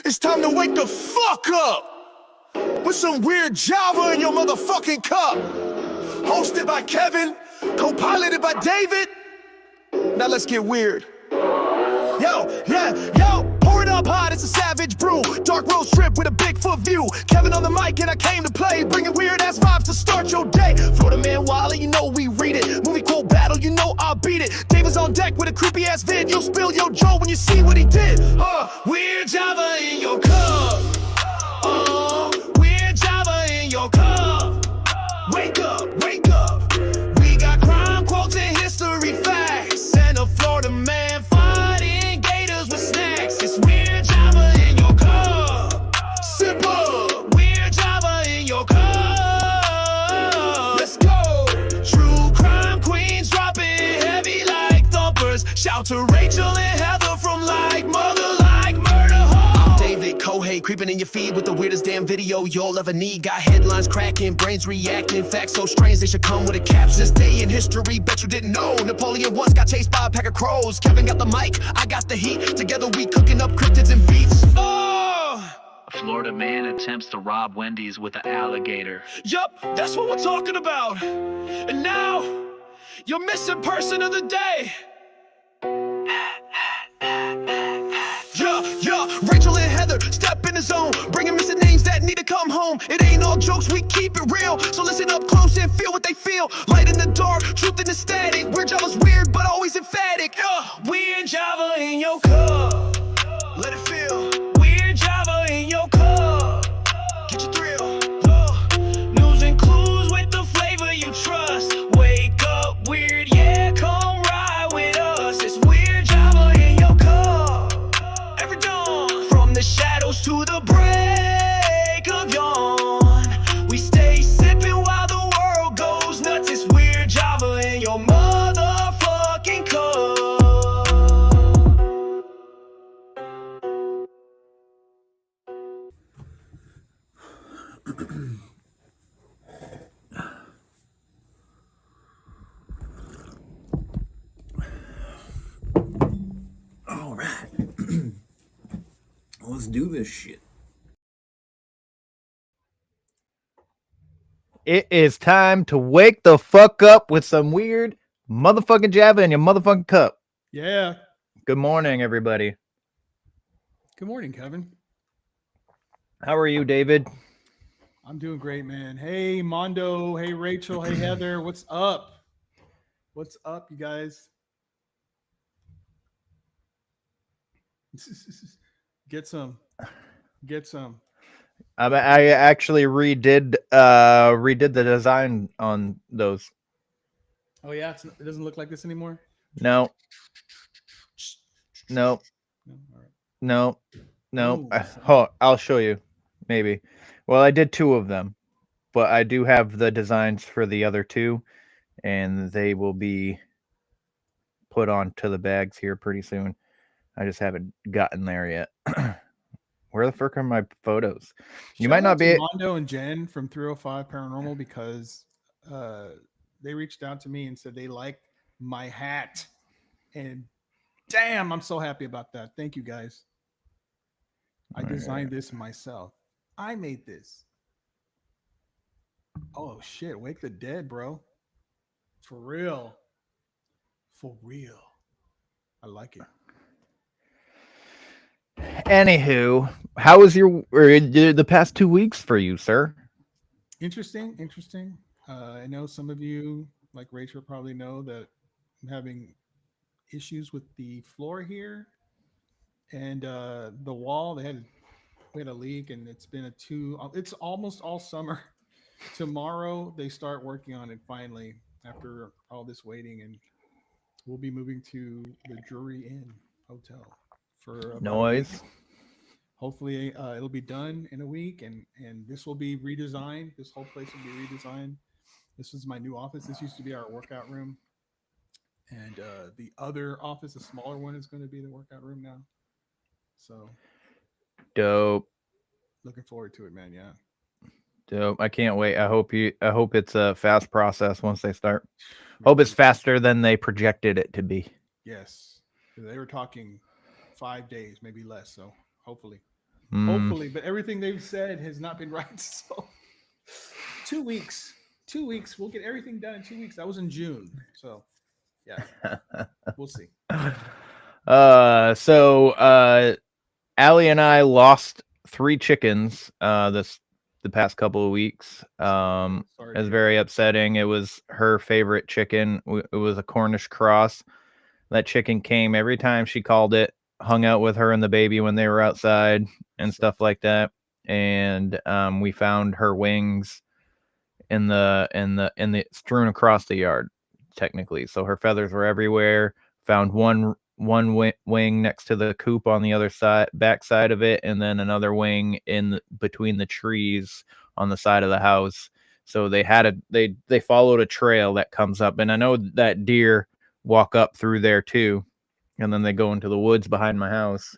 It's time to wake the fuck up with some weird Java in your motherfucking cup. Hosted by Kevin, co-piloted by David. Now let's get weird. Yo, pour it up hot, it's a savage brew. Dark roast strip with a Bigfoot view. Kevin on the mic and I came to play, bringing weird ass vibes to start your day. Florida Man Wally, you know we read it. Movie quote battle, you know I'll beat it. David's on deck with a creepy ass vid. You'll spill your jaw when you see what he did. Weird Java in your cup. Weird Java in your cup. Wake up, wake up. We got crime quotes and history facts, and a Florida man fighting gators with snacks. It's Weird Java in your cup. Sip up. Weird Java in your cup. Let's go. True crime queens dropping heavy like thumpers. Shout to Rachel and Heather from Like Mother Like Murder Home. I'm David Kohei, creeping in your feed with the weirdest damn video you'll ever need. Got headlines cracking, brains reacting, facts so strange they should come with a caption. This day in history, bet you didn't know. Napoleon once got chased by a pack of crows. Kevin got the mic, I got the heat. Together we cooking up cryptids and beats. A Florida man attempts to rob Wendy's with an alligator. Yup, that's what we're talking about. And now, your missing person of the day. Rachel and Heather, step in the zone, bringing missing names that need to come home. It ain't all jokes, we keep it real, so listen up close and feel what they feel. Light in the dark, truth in the static. Weird Java's weird, but always emphatic. Weird Java in your cup. Let it feel. Weird Java in your cup. Get your thrill. News and clues with the flavor you trust. Wake up weird, yeah, come ride with us. It's Weird Java in your cup. Every dawn, from the shadows to the break of dawn, we stay sipping while the world goes nuts. It's Weird Java in your motherfucking cup. All right. Let's do this shit. It is time to wake the fuck up with some weird motherfucking Java in your motherfucking cup. Yeah. Good morning, everybody. Good morning, Kevin. How are you, David? I'm doing great, man. Hey, Mondo. Hey, Rachel. Hey, Heather. What's up? What's up, you guys? Get some. Get some. I actually redid the design on those. Oh, yeah? It doesn't look like this anymore? No. No? All right. No. Ooh, I'll show you. Maybe. Well, I did 2 of them, but I do have the designs for the other 2, and they will be put onto the bags here pretty soon. I just haven't gotten there yet. Where the fuck are my photos? You might not be. Mondo and Jen from 305 Paranormal, because they reached out to me and said they liked my hat, and damn, I'm so happy about that. Thank you, guys. I designed this myself. I made this. Oh shit! Wake the dead, bro. For real. For real. I like it. Anywho, how was the past 2 weeks for you, sir? Interesting. I know some of you, like Rachel, probably know that I'm having issues with the floor here and the wall. We had a leak, and it's been it's almost all summer. Tomorrow they start working on it finally after all this waiting, and we'll be moving to the Drury Inn Hotel for Noise. Hopefully it'll be done in a week, and this will be redesigned. This whole place will be redesigned. This is my new office. This used to be our workout room, and the other office, a smaller one, is going to be the workout room now. So Dope. looking forward to it, man. Yeah. Dope. I can't wait. I hope it's a fast process once they start. Hope it's faster than they projected it to be. Yes. They were talking 5 days, maybe less. So hopefully. Hopefully, but everything they've said has not been right. So 2 weeks. 2 weeks. We'll get everything done in 2 weeks. That was in June. So yeah, we'll see. Allie and I lost 3 chickens the past couple of weeks. Sorry It to was hear very upsetting. It was her favorite chicken. It was a Cornish cross. That chicken came every time she called it, hung out with her and the baby when they were outside and stuff like that. And we found her wings in the strewn across the yard, technically. So her feathers were everywhere. Found one wing next to the coop on the other side, back side of it, and then another wing between the trees on the side of the house. So they followed a trail that comes up, and I know that deer walk up through there too, and then they go into the woods behind my house.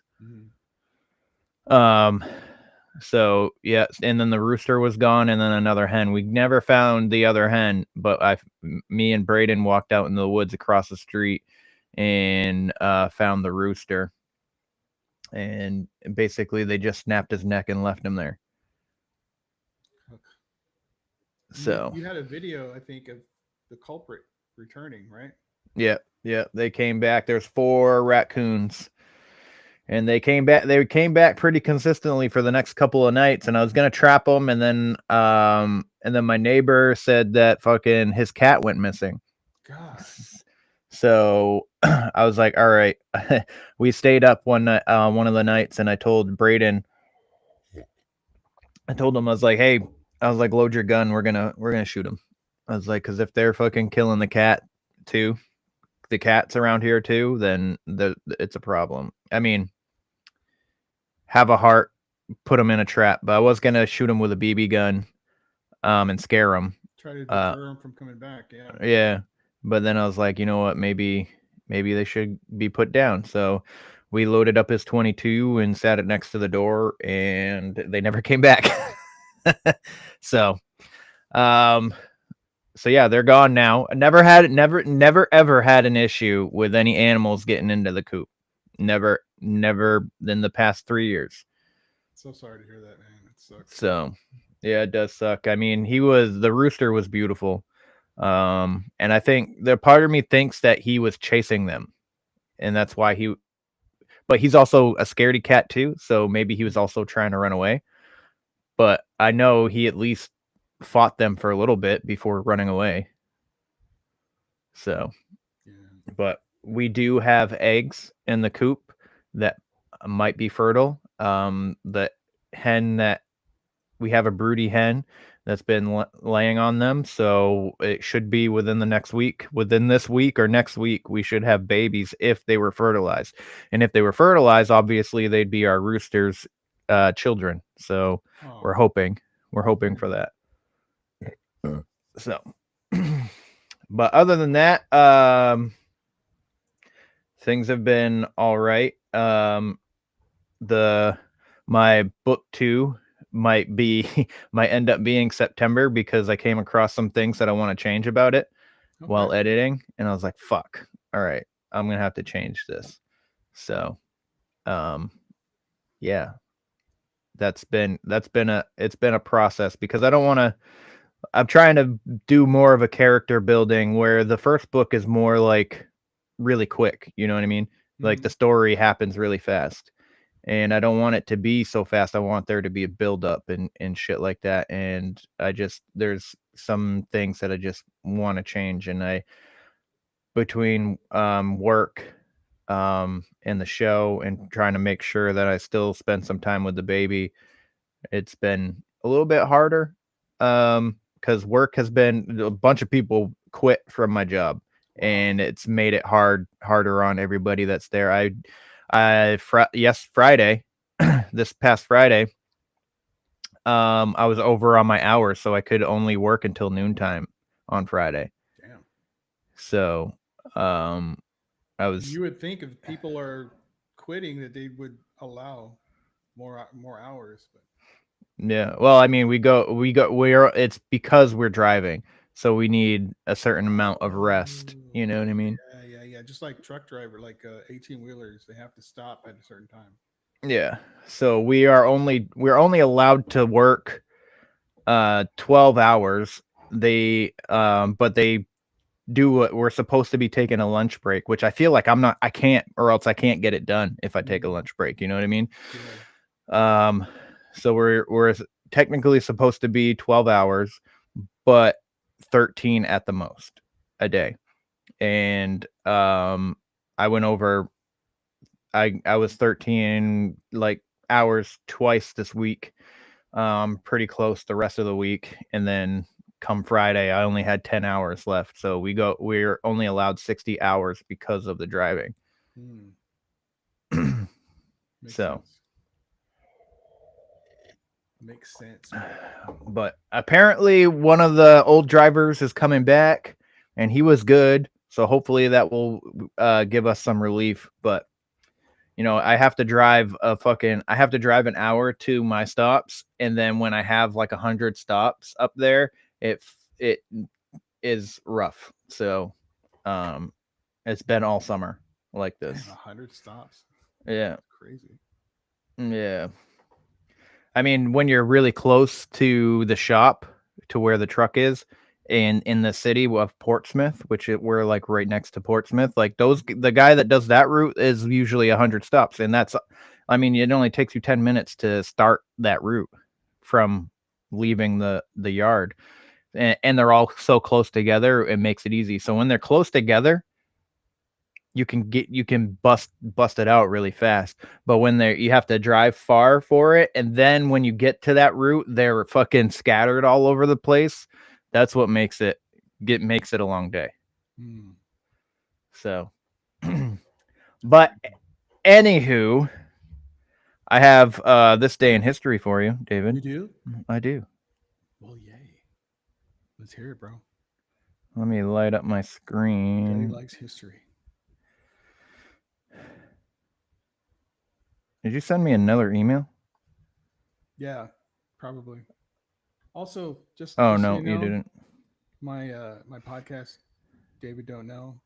So yeah, and then the rooster was gone, and then another hen. We never found the other hen, but me and Braden walked out in the woods across the street and found the rooster. And basically, they just snapped his neck and left him there. So you had a video, I think, of the culprit returning, right? Yeah, they came back. There's 4 raccoons. And they came back pretty consistently for the next couple of nights, and I was gonna trap them, and then my neighbor said that fucking his cat went missing. God. So I was like, all right. We stayed up one night, one of the nights, and I told Braden, I was like, hey, load your gun. We're gonna shoot him. I was like, because if they're fucking killing the cat too, the cats around here too, then it's a problem. I mean, have a heart, put them in a trap. But I was gonna shoot them with a BB gun, and scare them. Try to deter them from coming back. Yeah. Yeah, but then I was like, you know what? Maybe they should be put down. So we loaded up his 22 and sat it next to the door, and they never came back. So yeah, they're gone now. I never ever had an issue with any animals getting into the coop. Never in the past 3 years. So sorry to hear that, man. It sucks. So yeah, it does suck. I mean, the rooster was beautiful. And I think the part of me thinks that he was chasing them, and that's why but he's also a scaredy cat too. So maybe he was also trying to run away, but I know he at least fought them for a little bit before running away. So, yeah. But we do have eggs in the coop that might be fertile. The hen that we have a broody hen that's been laying on them, so it should be within this week or next week, we should have babies if they were fertilized. And if they were fertilized, obviously they'd be our rooster's children. So we're hoping for that. So, but other than that, things have been all right. My book 2 might end up being September, because I came across some things that I want to change about it while editing, and I was like, fuck, all right, I'm gonna have to change this. So yeah, it's been a process, because I'm trying to do more of a character building, where the first book is more like really quick, you know what I mean? Mm-hmm. Like the story happens really fast. And I don't want it to be so fast. I want there to be a build up and shit like that. And there's some things that I just want to change. And between work and the show and trying to make sure that I still spend some time with the baby, it's been a little bit harder. Because work has been, a bunch of people quit from my job, and it's made it harder on everybody that's there. Friday, this past Friday, I was over on my hours, so I could only work until noontime on Friday. Damn. So, You would think if people are quitting that they would allow more hours, but. Yeah. Well, I mean, it's because we're driving, so we need a certain amount of rest. You know what I mean? Yeah. Just like truck driver, like 18-wheelers, they have to stop at a certain time. Yeah. So we're only allowed to work 12 hours. But they do what we're supposed to be taking a lunch break, which I feel like I can't, or else I can't get it done if I take a lunch break. You know what I mean? Yeah. So we're technically supposed to be 12 hours, but 13 at the most a day. And I went over. I was 13 like hours twice this week. Pretty close the rest of the week, and then come Friday, I only had 10 hours left. So we're only allowed 60 hours because of the driving. Makes So, sense. Makes sense. but apparently one of the old drivers is coming back, and he was good. So hopefully that will give us some relief. But I have to drive an hour to my stops, and then when I have like 100 stops up there, it is rough. So, it's been all summer like this. 100 stops. Yeah, That's crazy. yeah. I mean, when you're really close to the shop, to where the truck is, in the city of Portsmouth, we're like right next to Portsmouth, like the guy that does that route is usually 100 stops, and I mean, it only takes you 10 minutes to start that route from leaving the yard, and they're all so close together, it makes it easy. So when they're close together, you can bust it out really fast. But when you have to drive far for it, and then when you get to that route, they're fucking scattered all over the place. That's what makes it a long day. So, but anywho, I have this day in history for you, David. You do? I do. Well, yay. Let's hear it, bro. Let me light up my screen. Daddy likes history. Did you send me another email? Yeah, probably. Also, just Oh just no, so you you know, didn't. my podcast, David Don't Know,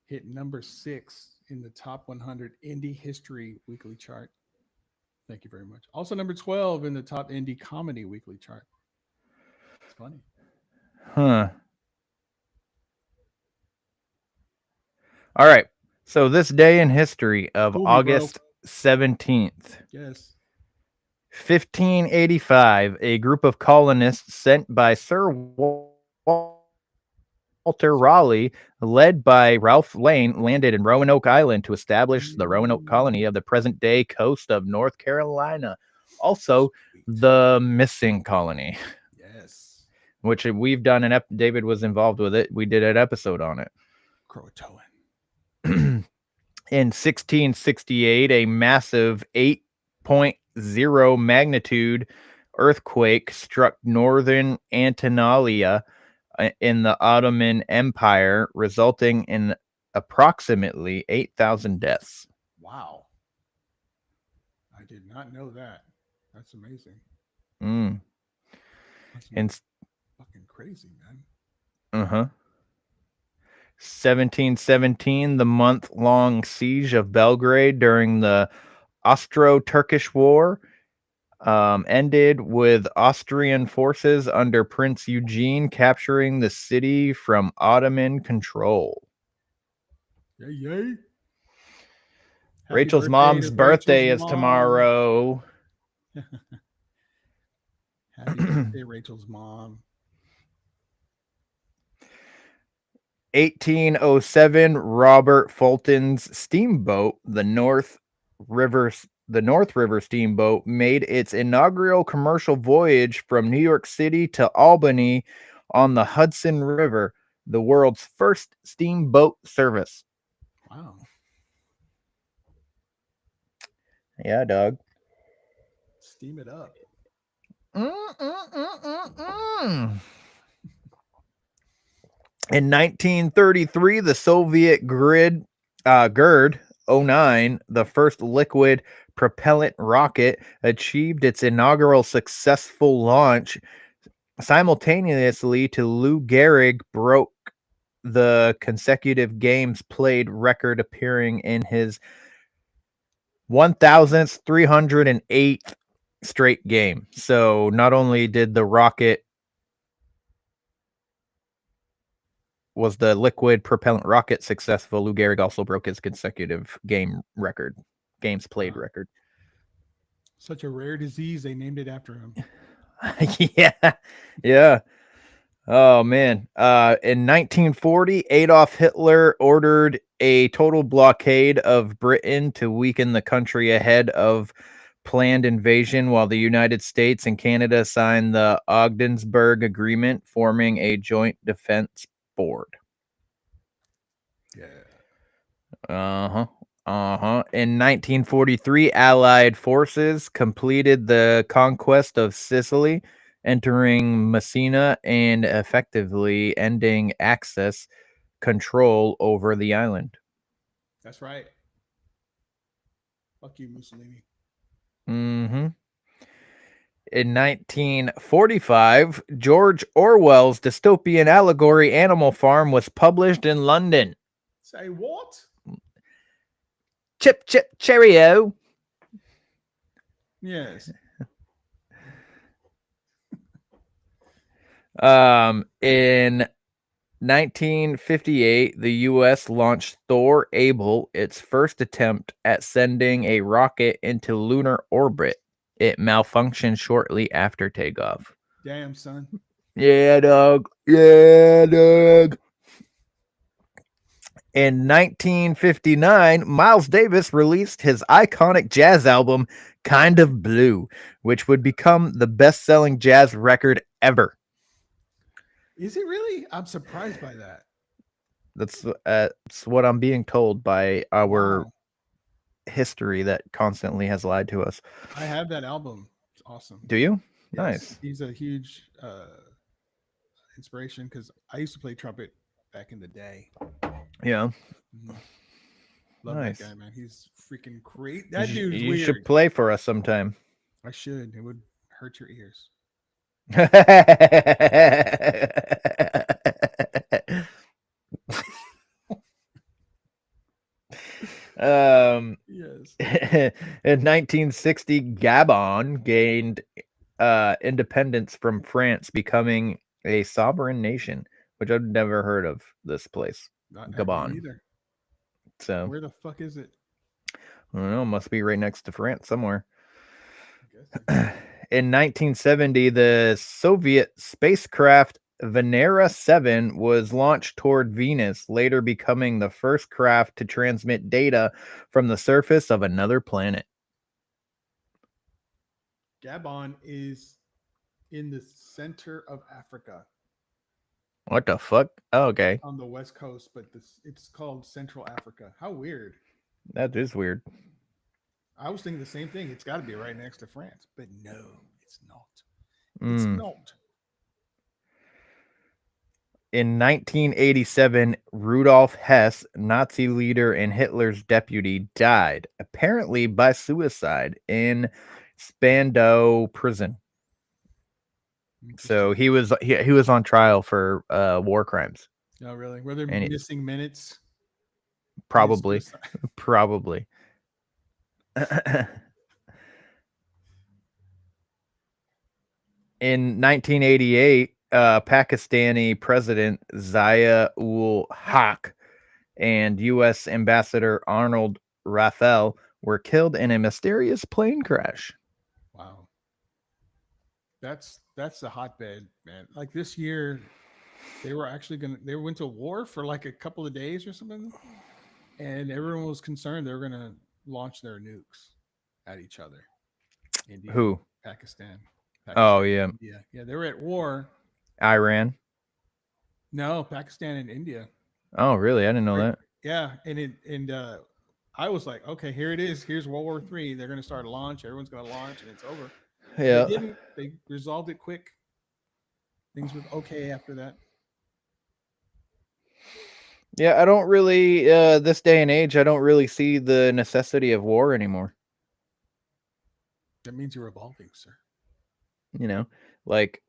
hit number 6 in the top 100 indie history weekly chart. Thank you very much. Also, number 12 in the top indie comedy weekly chart. It's funny. Huh. All right. So this day in history of Fool me, August 17th, Yes. 1585, a group of colonists sent by Sir Walter Raleigh, led by Ralph Lane, landed in Roanoke Island to establish the Roanoke colony of the present-day coast of North Carolina. Also, the missing colony, Yes. which we've done David was involved with it. We did an episode on it. Croatoan. In 1668, a massive 8.0 magnitude earthquake struck northern Anatolia in the Ottoman Empire, resulting in approximately 8,000 deaths. Wow. I did not know that. That's amazing. That's fucking crazy, man. 1717, the month-long siege of Belgrade during the Austro-Turkish War ended with Austrian forces under Prince Eugene capturing the city from Ottoman control. Yay. Rachel's mom's birthday is tomorrow. Happy birthday, Rachel's mom. 1807, Robert Fulton's steamboat, the North River Steamboat, made its inaugural commercial voyage from New York City to Albany on the Hudson River, the world's first steamboat service. Wow. Yeah, dog. Steam it up. In 1933, the Soviet Gerd 09, the first liquid propellant rocket, achieved its inaugural successful launch. Simultaneously to Lou Gehrig broke the consecutive games played record, appearing in his 1,308th straight game. So not only did the rocket was the liquid propellant rocket successful, Lou Gehrig also broke his consecutive games played Wow. record. Such a rare disease, they named it after him. Yeah. Oh man. In 1940, Adolf Hitler ordered a total blockade of Britain to weaken the country ahead of planned invasion, while the United States and Canada signed the Ogdensburg Agreement, forming a joint defense board. Yeah. In 1943, Allied forces completed the conquest of Sicily, entering Messina and effectively ending Axis control over the island. That's right. Fuck you, Mussolini. In 1945, George Orwell's dystopian allegory Animal Farm was published in London. Say what? Chip, chip, cheerio. Yes. In 1958, the U.S. launched Thor Able, its first attempt at sending a rocket into lunar orbit. It malfunctioned shortly after takeoff. Damn, son. Yeah, dog. Yeah, dog. In 1959, Miles Davis released his iconic jazz album, Kind of Blue, which would become the best-selling jazz record ever. Is it really? I'm surprised by that. That's what I'm being told by our Wow. history that constantly has lied to us. I have that album. It's awesome. Do you? Yes, Nice. He's a huge inspiration because I used to play trumpet back in the day. Yeah. Mhm. Love Nice. that guy, man. He's freaking great. That dude's You weird. should play for us sometime. I should. It would hurt your ears. Yes. In 1960, Gabon gained independence from France, becoming a sovereign nation, which I've never heard of this place. Not Gabon. either. So Where the fuck is it? I don't know, must be right next to France somewhere. I guess. In 1970, the Soviet spacecraft Venera 7 was launched toward Venus, later becoming the first craft to transmit data from the surface of another planet. Gabon is in the center of Africa What the fuck? Oh, okay. on the west coast, but it's called Central Africa. How weird. That is weird. I was thinking the same thing. It's got to be right next to France, but no, it's not. It's Mm. not. In 1987, Rudolf Hess, Nazi leader and Hitler's deputy, died, apparently by suicide, in Spandau prison. So he was on trial for war crimes. Oh, really? Were there And missing minutes? Probably. Suicide? Probably. In 1988, Pakistani President Zia-ul Haq and U.S. Ambassador Arnold Rafael were killed in a mysterious plane crash. Wow. That's a hotbed, man. Like this year, they went to war for like a couple of days or something, and everyone was concerned they were gonna launch their nukes at each other. India, Who? Pakistan. Oh, yeah. India. Yeah, they were at war. Iran. No, Pakistan and India. Oh, really? I didn't know that. Yeah, and I was like, okay, here it is. Here's World War III. They're gonna start a launch. Everyone's gonna launch, and it's over. Yeah. They didn't. They resolved it quick. Things were okay after that. Yeah, I don't really, this day and age, I don't really see the necessity of war anymore. That means you're evolving, sir. You know, like,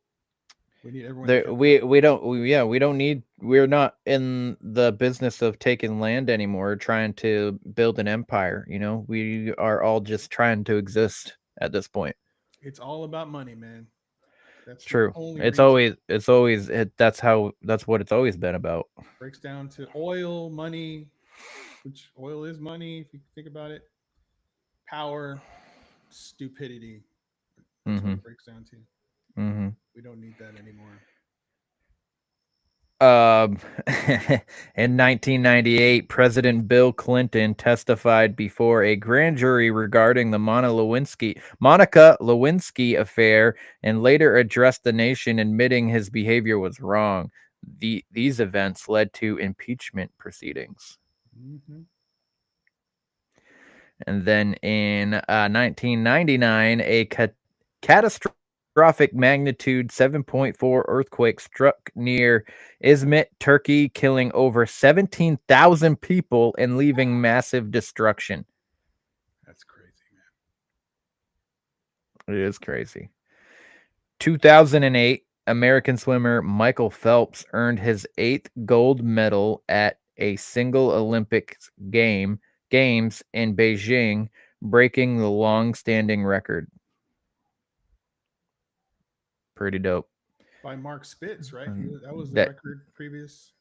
We need everyone. to There, come we don't need. We're not in the business of taking land anymore, trying to build an empire. You know, we are all just trying to exist at this point. It's all about money, man. That's the True. only It's reason. always that's what it's always been about. Breaks down to oil, money, which oil is money if you think about it. Power, stupidity. That's what Mm-hmm. it breaks down to. Mm-hmm. We don't need that anymore. In 1998, President Bill Clinton testified before a grand jury regarding the Monica Lewinsky affair and later addressed the nation admitting his behavior was wrong. These events led to impeachment proceedings. Mm-hmm. And then in 1999, a catastrophic magnitude 7.4 earthquake struck near Izmit, Turkey, killing over 17,000 people and leaving massive destruction. That's crazy, man. It is crazy. 2008, American swimmer Michael Phelps earned his 8th gold medal at a single Olympics games in Beijing, breaking the long-standing record. Pretty dope. By Mark Spitz, right? That was the That- record previous.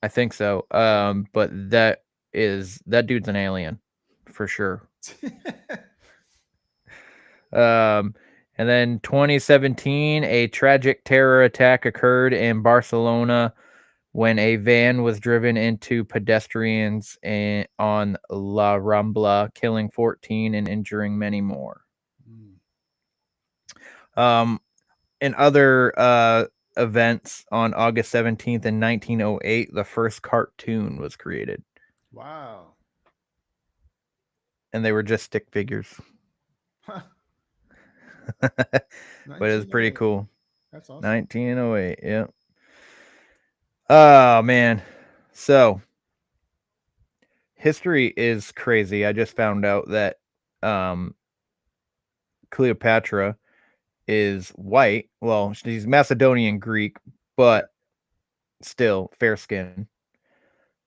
I think so. But that dude's an alien for sure. And then 2017, a tragic terror attack occurred in Barcelona when a van was driven into pedestrians on La Rambla, killing 14 and injuring many more. In other events, on August 17th in 1908, the first cartoon was created. Wow. And they were just stick figures. Huh. But it's pretty 1908. cool. That's awesome. 1908, yeah. Oh, man. So, history is crazy. I just found out that Cleopatra is white. Well, she's Macedonian Greek, but still fair skin.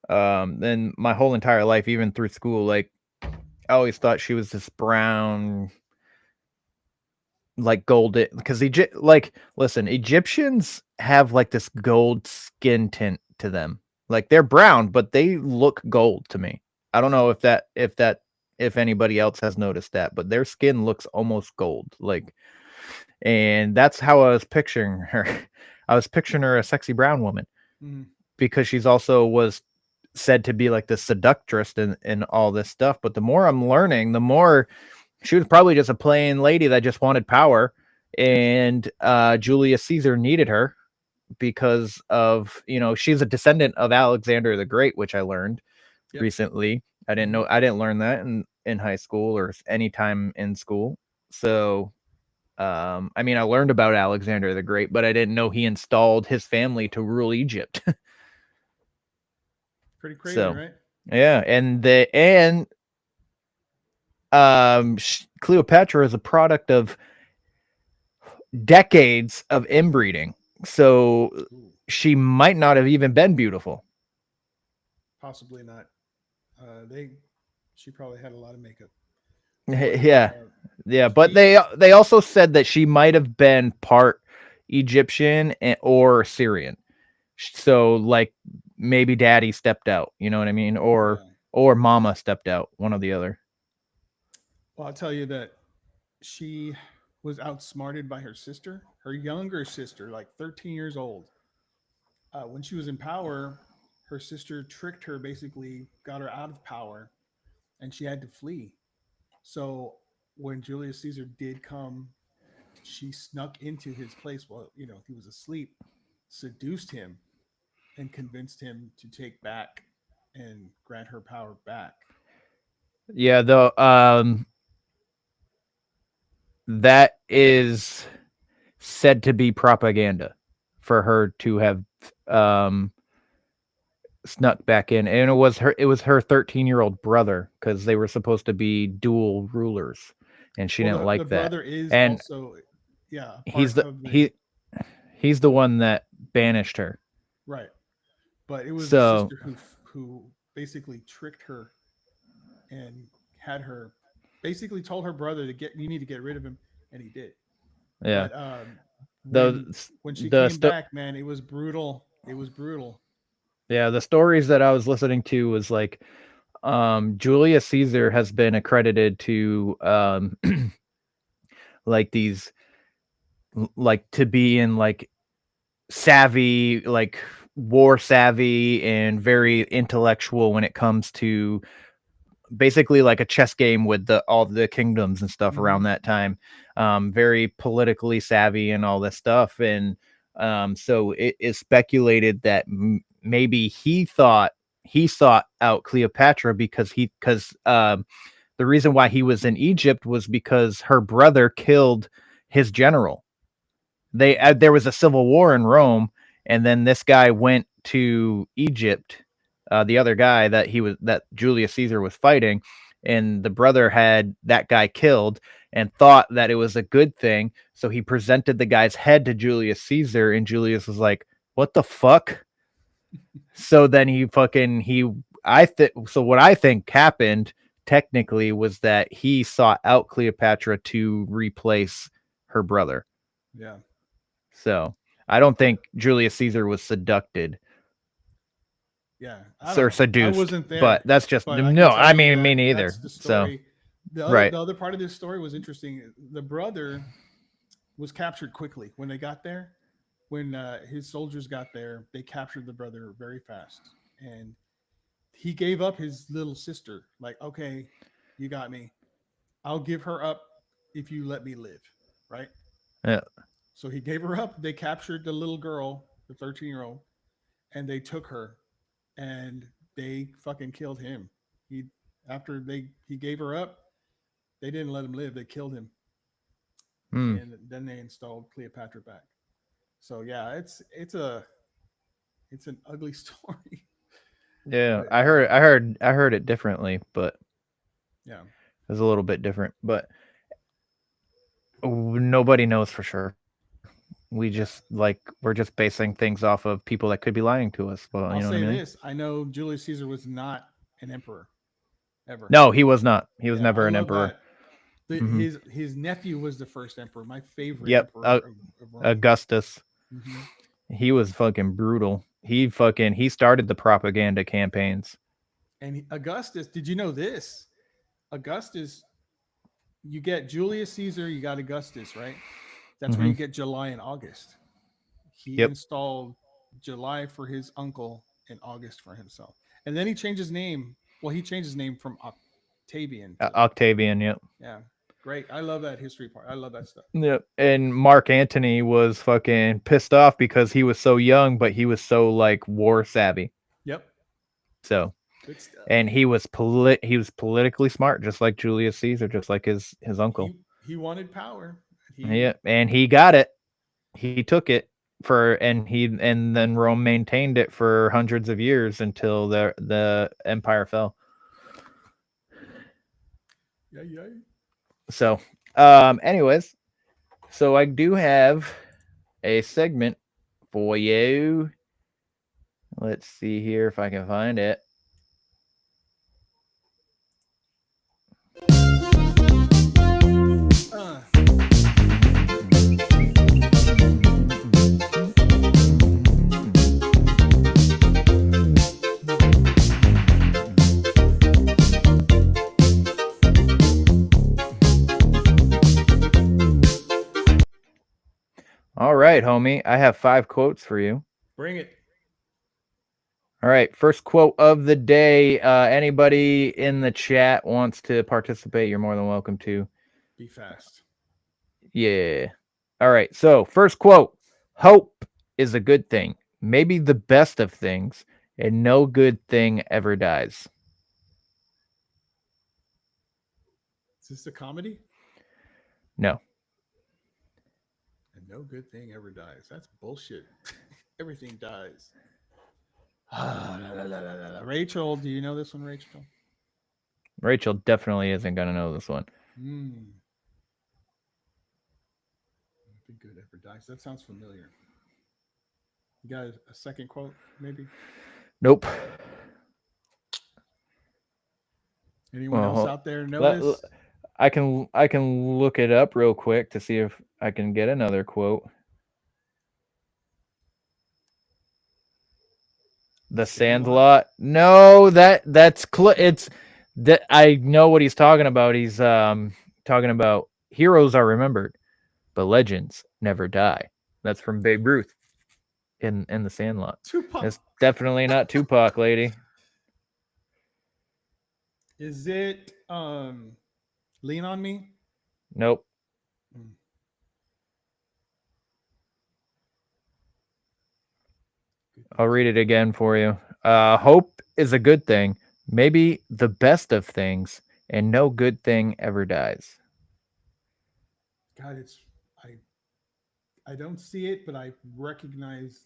Then my whole entire life, even through school, like I always thought she was this brown, like golden. Because listen, Egyptians have like this gold skin tint to them. Like they're brown, but they look gold to me. I don't know if anybody else has noticed that, but their skin looks almost gold. Like. And that's how I was picturing her. I was picturing her a sexy brown woman because she's also was said to be like the seductress and all this stuff. But the more I'm learning, the more she was probably just a plain lady that just wanted power. And Julius Caesar needed her because of, she's a descendant of Alexander the Great, which I learned recently. I didn't learn that in high school or any time in school. So I learned about Alexander the Great, but I didn't know he installed his family to rule Egypt. Pretty crazy, right? Yeah, Cleopatra is a product of decades of inbreeding, so she might not have even been beautiful. Possibly not. She probably had a lot of makeup. Yeah, but they also said that she might have been part Egyptian or Syrian. So like maybe daddy stepped out, you know what I mean? Or mama stepped out, one or the other. Well, I'll tell you that she was outsmarted by her sister, her younger sister, like 13 years old. When she was in power, her sister tricked her, basically got her out of power, and she had to flee. So when Julius Caesar did come, she snuck into his place while he was asleep, seduced him, and convinced him to take back and grant her power back. Yeah, that is said to be propaganda for her to have snuck back in, and it was her 13-year-old brother, because they were supposed to be dual rulers, and she didn't like the that. brother is and also, He's the one that banished her. Right. But it was the So sister who basically tricked her and had her basically told her brother you need to get rid of him, and he did. yeah, But the when she the came back, man, it was brutal. It was brutal. yeah, the stories that I was listening to was like Julius Caesar has been accredited to like these like to be in like savvy, like war savvy and very intellectual when it comes to basically like a chess game with all the kingdoms and stuff around that time. Very politically savvy and all this stuff. And so it is speculated that maybe he sought out Cleopatra because the reason why he was in Egypt was because her brother killed his general. There was a civil war in Rome, and then this guy went to Egypt. The other guy that Julius Caesar was fighting, and the brother had that guy killed and thought that it was a good thing. So he presented the guy's head to Julius Caesar, and Julius was like, "What the fuck?" So then so what I think happened technically was that he sought out Cleopatra to replace her brother. Yeah. So I don't think Julius Caesar was seduced. Yeah. Or seduced. I wasn't there. But that's just But I can no. tell I you mean, that me neither. that's the So story. right. The other part of this story was interesting. The brother was captured quickly when they got there. When his soldiers got there, they captured the brother very fast, and he gave up his little sister. Like, okay, you got me. I'll give her up if you let me live. Right. Yeah. So he gave her up. They captured the little girl, the 13-year-old, and they took her, and they fucking killed him. He he gave her up, they didn't let him live. They killed him, and then they installed Cleopatra back. So yeah, it's an ugly story. Yeah. But, I heard it differently, but yeah. it was a little bit different. But nobody knows for sure. We're just basing things off of people that could be lying to us. Well, I'll you know say what I mean? this: I know Julius Caesar was not an emperor ever. No, he was not. He was Yeah, never I an love emperor. that. Mhm. His nephew was the first emperor. My favorite Yep. emperor of Rome. Augustus. Mhm. He was fucking brutal. He started the propaganda campaigns. And Augustus, did you know this? Augustus, you get Julius Caesar, you got Augustus, right? That's where you get July and August. He Yep. installed July for his uncle and August for himself. And then he changed his name. Well, he changed his name from Octavian. Octavian, yep. Yeah. Great. I love that history part. I love that stuff. Yep. And Mark Antony was fucking pissed off because he was so young, but he was so like war savvy. Yep. So, Good stuff. and he was politically smart, just like Julius Caesar, just like his uncle. He wanted power. Yeah, and he got it. He took it and then Rome maintained it for hundreds of years until the empire fell. Yeah. So, anyways, so I do have a segment for you. Let's see here if I can find it. All right, homie. I have 5 quotes for you. Bring it. All right. First quote of the day. Anybody in the chat wants to participate, you're more than welcome to. Be fast. Yeah. All right. So, first quote: hope is a good thing, maybe the best of things, and no good thing ever dies. Is this a comedy? No. And no good thing ever dies. That's bullshit. Everything dies. Rachel, do you know this one, Rachel? Rachel definitely isn't going to know this one. Nothing good ever dies. That sounds familiar. You got a second quote, maybe? Nope. Anyone Well, else out there know let- this? I can look it up real quick to see if I can get another quote. The Sandlot? No, it's that I know what he's talking about. He's talking about heroes are remembered, but legends never die. That's from Babe Ruth in The Sandlot. Tupac. It's definitely not Tupac, lady. Is it Lean on Me? Nope. I'll read it again for you. Hope is a good thing, maybe the best of things, and no good thing ever dies. God, I don't see it, but I recognize.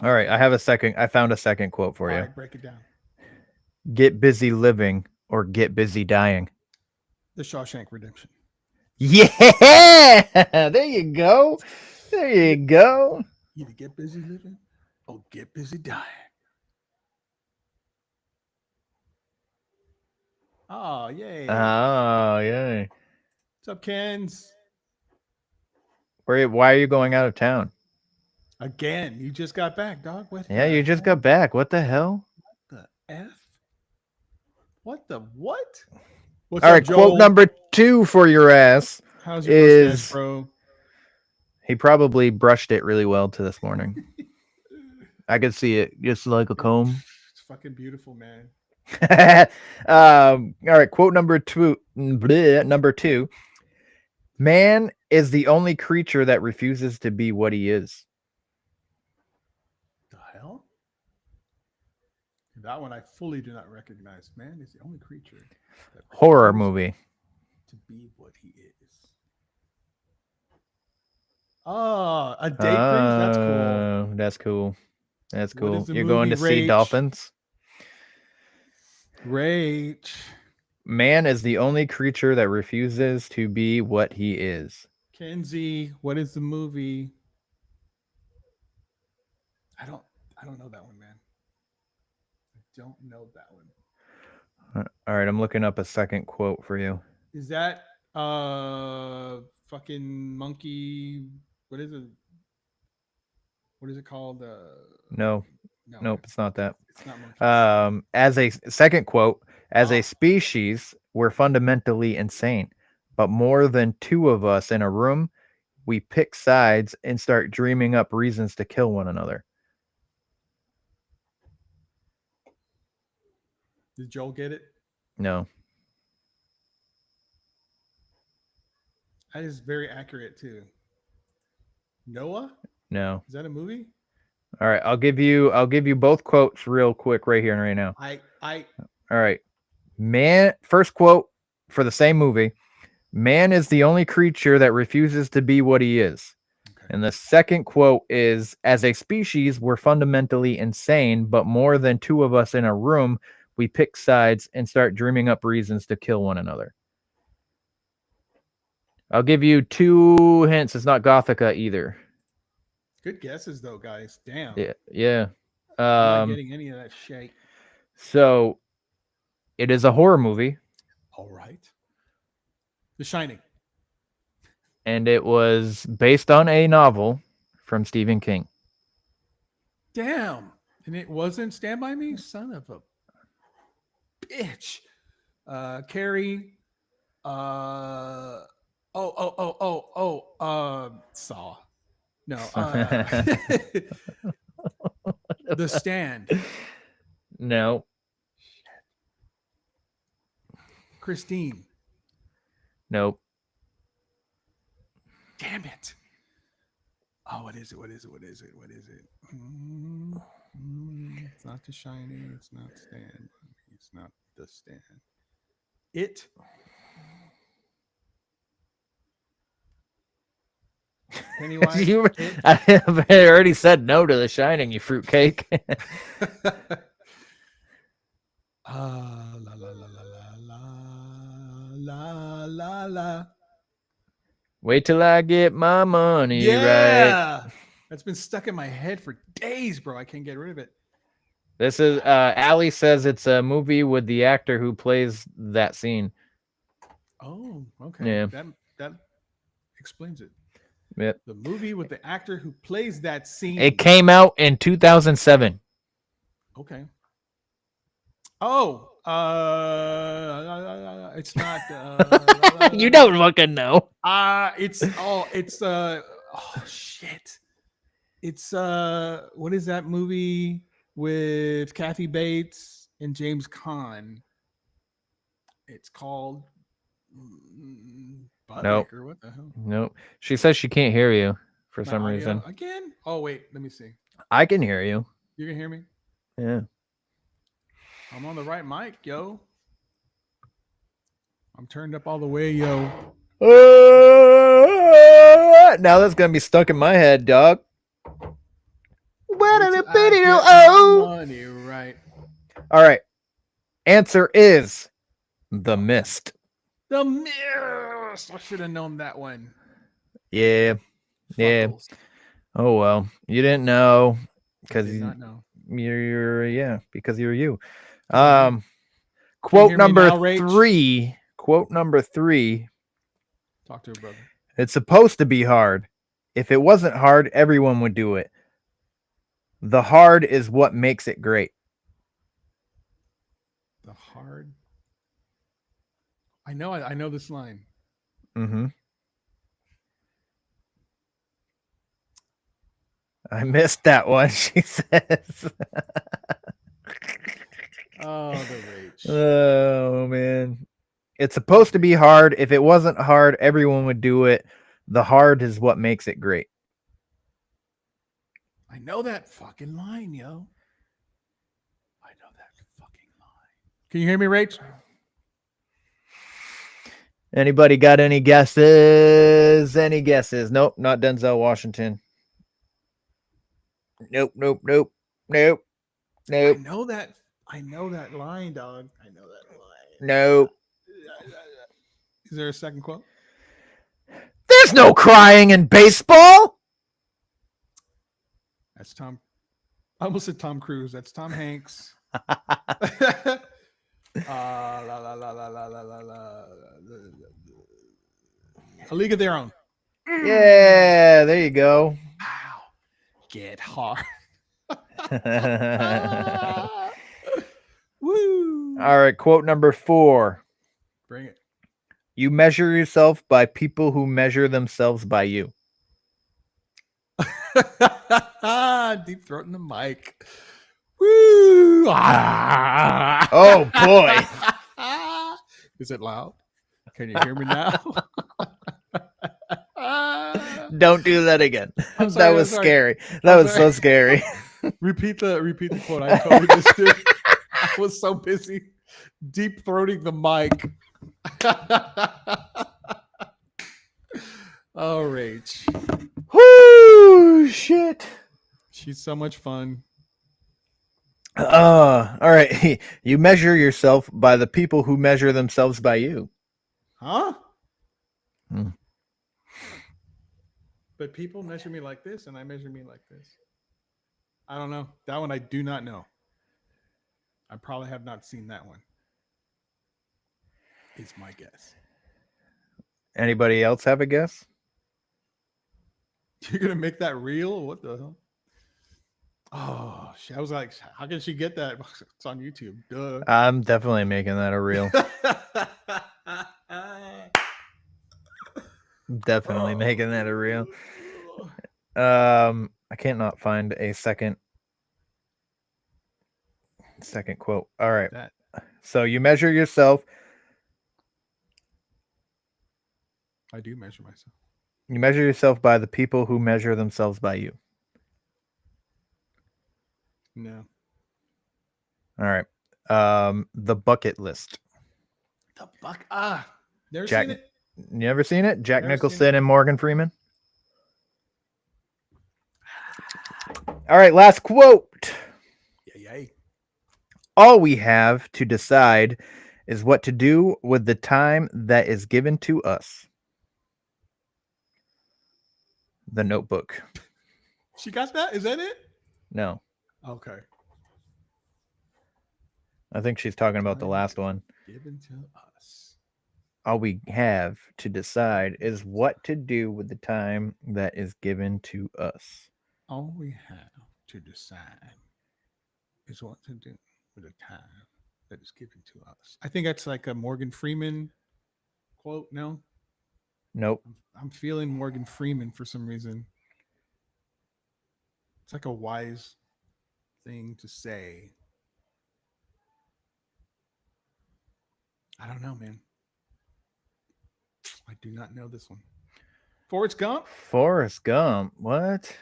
All right, I found a second quote for All you. right, break it down. Get busy living or get busy dying. The Shawshank Redemption. Yeah, there you go. There you go. Either get busy living or get busy dying. Oh, yay. Oh, yeah. What's up, Kens? Why are you going out of town? Again, you just got back, dog. What? Yeah, the you just hell? got back. What the hell? The F? What the what? What's All up, right, Joel? quote number 2 for your ass. How's your mustache, is- bro? He probably brushed it really well to this morning. I could see it just like a comb. It's fucking beautiful, man. All right, quote number 2. Number 2. Man is the only creature that refuses to be what he is. The hell? That one I fully do not recognize. Man is the only creature that Horror refuses movie. to be what he is. Oh, a day cruise? That's cool. That's cool. That's What cool. is the You're going to movie, see Rach? dolphins? Rach. Man is the only creature that refuses to be what he is. Kenzie, what is the movie? I don't know that one, man. I don't know that one. All right, I'm looking up a second quote for you. Is that fucking monkey? What is it? What is it called? No, No, nope, it's not that. it's not monkey. As a second quote, as Oh. a species, we're fundamentally insane. But more than 2 of us in a room, we pick sides and start dreaming up reasons to kill one another. Did Joel get it? No. That is very accurate too. Noah? No. Is that a movie? All right, I'll give you both quotes real quick right here and right now. I All right. Man, first quote for the same movie. Man is the only creature that refuses to be what he is. okay. And the second quote is, as a species, we're fundamentally insane, but more than 2 of us in a room, we pick sides and start dreaming up reasons to kill one another. I'll give you 2 hints. It's not Gothica either. Good guesses though, guys. Damn. Yeah. I'm not getting any of that shit. So it is a horror movie, All right. The Shining. and it was based on a novel from Stephen King. Damn. And it wasn't Stand By Me? Son of a bitch. Carrie. Saw. No. The Stand. No. Christine. Nope. Damn it. Oh, what is it? What is it? What is it? What is it? It's not The Shining. It's not Stand. It's not The Stand. It. Pennywise. I already said no to The Shining, you fruitcake. La la la la la la la la. Wait till I get my money right. Yeah. That's been stuck in my head for days, bro. I can't get rid of it. This is Allie says it's a movie with the actor who plays that scene. Oh, okay. Yeah. That explains it. Yep. The movie with the actor who plays that scene. It came out in 2007. Okay. Oh, it's not. You don't fucking know. It's oh shit. It's what is that movie with Kathy Bates and James Caan? It's called Nope. Buttmaker. What the hell? Nope. She says she can't hear you for My some audio reason. again. Oh wait, let me see. I can hear you. You can hear me? Yeah. I'm on the right mic, yo. I'm turned up all the way, yo. Now that's gonna be stuck in my head, dog. Where did it be? I get my Oh. money right. All right. Answer is The Mist. The Mist. I should have known that one. Yeah. Yeah. Fuckles. Oh well. You didn't know I because did not know. you're because you're you. Mhm. Quote hear me number now, Rach? 3. Quote number 3. Talk to her, brother. It's supposed to be hard. If it wasn't hard, everyone would do it. The hard is what makes it great. The hard. I know this line. Mm-hmm. I missed that one, she says. Oh, the rage. Oh, man. It's supposed to be hard. If it wasn't hard, everyone would do it. The hard is what makes it great. I know that fucking line, yo. I know that fucking line. Can you hear me, Rach? Anybody got any guesses? Any guesses? Nope, not Denzel Washington. Nope. I Nope. know that. I know that line, dog. I know that line. Nope. Is there a second quote? There's no crying in baseball. That's Tom. I almost said Tom Cruise. That's Tom Hanks. A League of Their Own. Yeah, there you go. Wow. Get hard. Woo. All right, quote number 4. Bring it. You measure yourself by people who measure themselves by you. Deep throat in the mic. Woo. Ah. Oh, boy. Is it loud? Can you hear me now? Don't do that again. I'm That sorry, was I'm sorry. scary. That I'm was sorry. so scary. Repeat the quote. I totally missed it. I was so busy deep throating the mic. Oh, rage. Whoo, shit. She's so much fun. All right. You measure yourself by the people who measure themselves by you. Huh? Hmm. But people measure me like this, and I measure me like this. I don't know. That one I do not know. I probably have not seen that one. It's my guess. Anybody else have a guess? You're gonna make that real? What the hell? Oh, I was like, how can she get that? It's on YouTube. Duh. I'm definitely making that a reel. Definitely making that a reel. I can't not find a second quote. All right. That. So you measure yourself. I do measure myself. You measure yourself by the people who measure themselves by you. No. All right. The Bucket List. The buck. Never Jack- seen it. You ever seen it? Jack Never seen Nicholson and Morgan Freeman. All right, last quote. Yay. All we have to decide is what to do with the time that is given to us. The Notebook. She got that? Is that it? No, Okay. I think she's talking about the last one. Given to us. All we have to decide is what to do with the time that is given to us. All we have to decide is what to do with the time that is given to us. I think that's like a Morgan Freeman quote. No, Nope. I'm feeling Morgan Freeman for some reason. It's like a wise thing to say. I don't know, man. I do not know this one. Forrest Gump? Forrest Gump. What?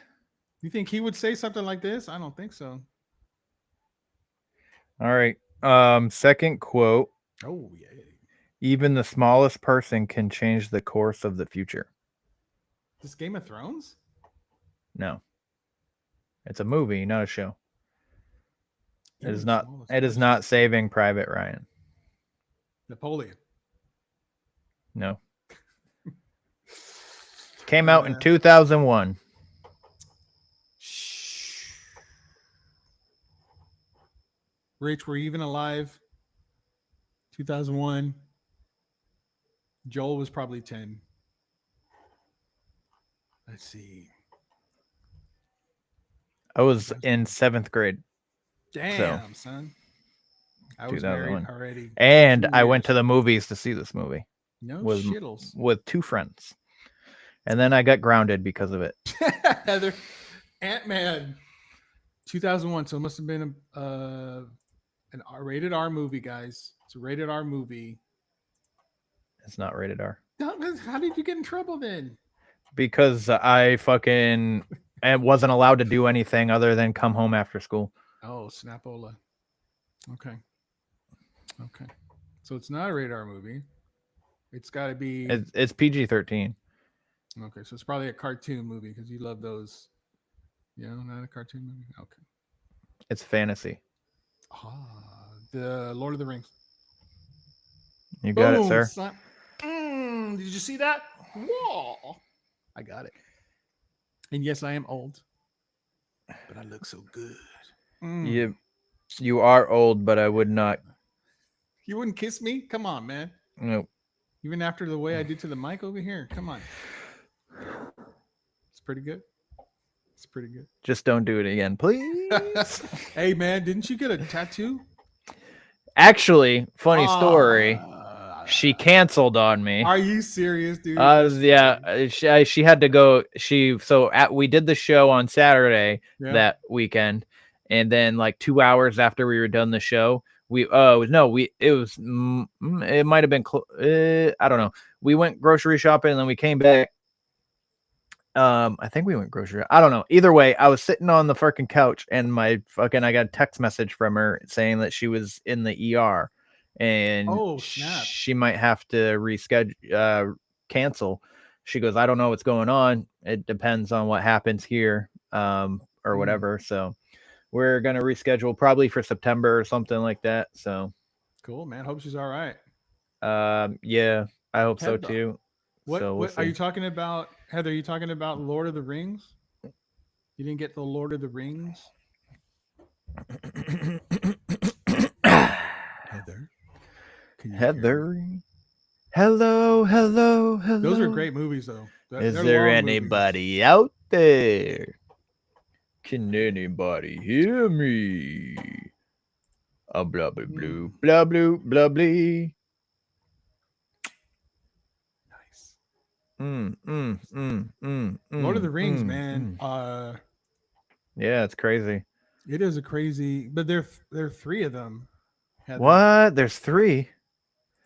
You think he would say something like this? I don't think so. All right. Second quote. Oh, yeah. Even the smallest person can change the course of the future. This Game of Thrones? No. It's a movie, not a show. It Even is the not smallest it is person. not Saving Private Ryan. Napoleon. No. Came out in Uh, 2001. Rich, were you even alive? 2001. Joel was probably 10. Let's see. I was in 7th grade. Damn, son. I was married 2001. already. And 2 I went years. to the movies to see this movie No with- shittles. with 2 friends. And then I got grounded because of it. Heather, Ant-Man, 2001. So it must have been an rated R movie, guys. It's a rated R movie. It's not rated R. How did you get in trouble then? Because I fucking and wasn't allowed to do anything other than come home after school. Oh, Snapola. Okay. Okay. So it's not a rated R movie. It's got to be. It's PG-13. Okay. So it's probably a cartoon movie because you love those. You know, not a cartoon movie. Okay. It's fantasy. The Lord of the Rings. You got it, sir. Son. Did you see that? Whoa. I got it. And yes, I am old, but I look so good. You are old, but I would not. You wouldn't kiss me? Come on, man. No. Even after the way I did to the mic over here. Come on. It's pretty good. It's pretty good. Just don't do it again, please. Hey, man, didn't you get a tattoo? Actually, funny story. She canceled on me. Are you serious, dude? Yeah, she had to go. We did the show on Saturday Yeah. that weekend, and then like 2 hours after we were done the show, it might have been I don't know. We went grocery shopping and then we came back. I think we went grocery. I don't know. Either way, I was sitting on the fucking couch and I got a text message from her saying that she was in the ER and Oh, snap. she might have to reschedule, cancel. She goes, I don't know what's going on. It depends on what happens here, or whatever. So we're going to reschedule probably for September or something like that. So Cool, man. Hope she's all right. yeah, I hope so Heather. too. What, So we'll what are you see. talking about, Heather? Are you talking about Lord of the Rings? You didn't get the Lord of the Rings? Heather. Can you hear me? Heather. Hello. Those are great movies, though. Is They're there long movies. anybody out there? Can anybody hear me? Blah blah blue, blah blue, blah blee. Nice. Lord Lord of the Rings, man. Yeah, it's crazy. It is a crazy, but there are 3 of them. Heather. What? There's 3.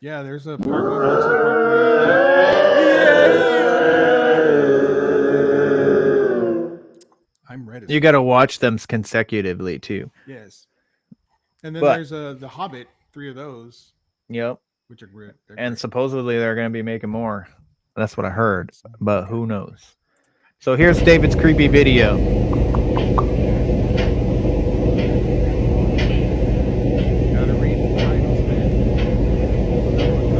Yeah, there's a part 1, part 2, part 3. I'm ready. You got to watch them consecutively too. Yes. And then But- there's The Hobbit, 3 of those, Yep. which are great. They're And great. supposedly they're going to be making more. That's what I heard, but who knows? So here's David's creepy video. Gotta read the titles, man. Another one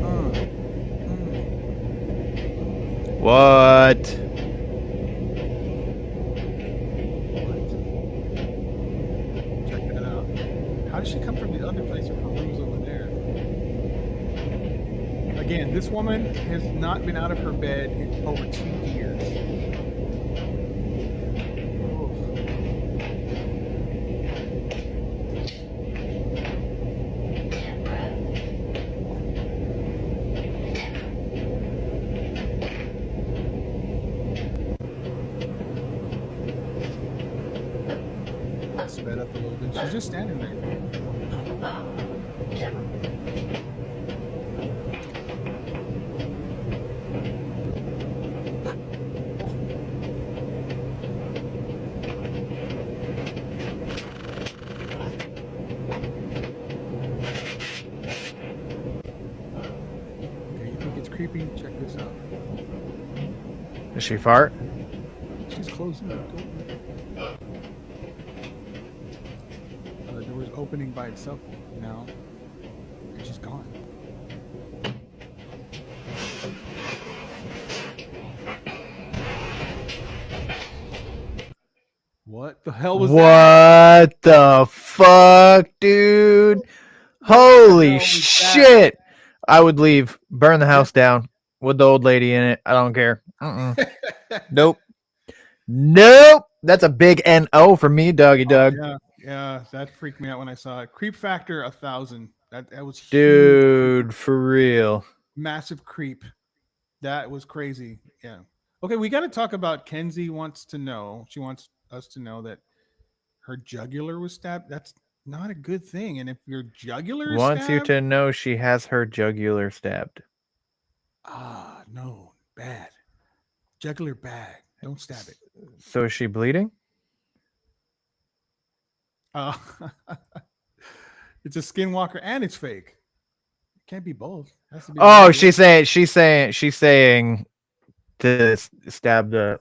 coming. What? How did she come from the other place if her room's over there? Again, this woman has not been out of her bed in over 2 years. Sped up a little bit. She's just standing there. Okay, you think it's creepy? Check this out. Does she fart? She's closing the door. The door is opening by itself now, and she's gone. What the hell was that? What the fuck, dude? Holy was shit! I would leave, burn the house down with the old lady in it. I don't care. Nope. Nope. That's a big NO for me, Doggy Dog. Yeah, that freaked me out when I saw it. Creep factor 1,000. That was huge. Dude, for real. Massive creep. That was crazy. Yeah. Okay, we got to talk about Kenzie wants to know. She wants us to know that her jugular was stabbed. That's not a good thing. And if your jugular is Wants you stabbed, to know she has her jugular stabbed. no, bad. Jugular bad. Don't stab it. So is she bleeding? It's a skinwalker and it's fake. It can't be both. It has to be Oh, one. she's saying to stab the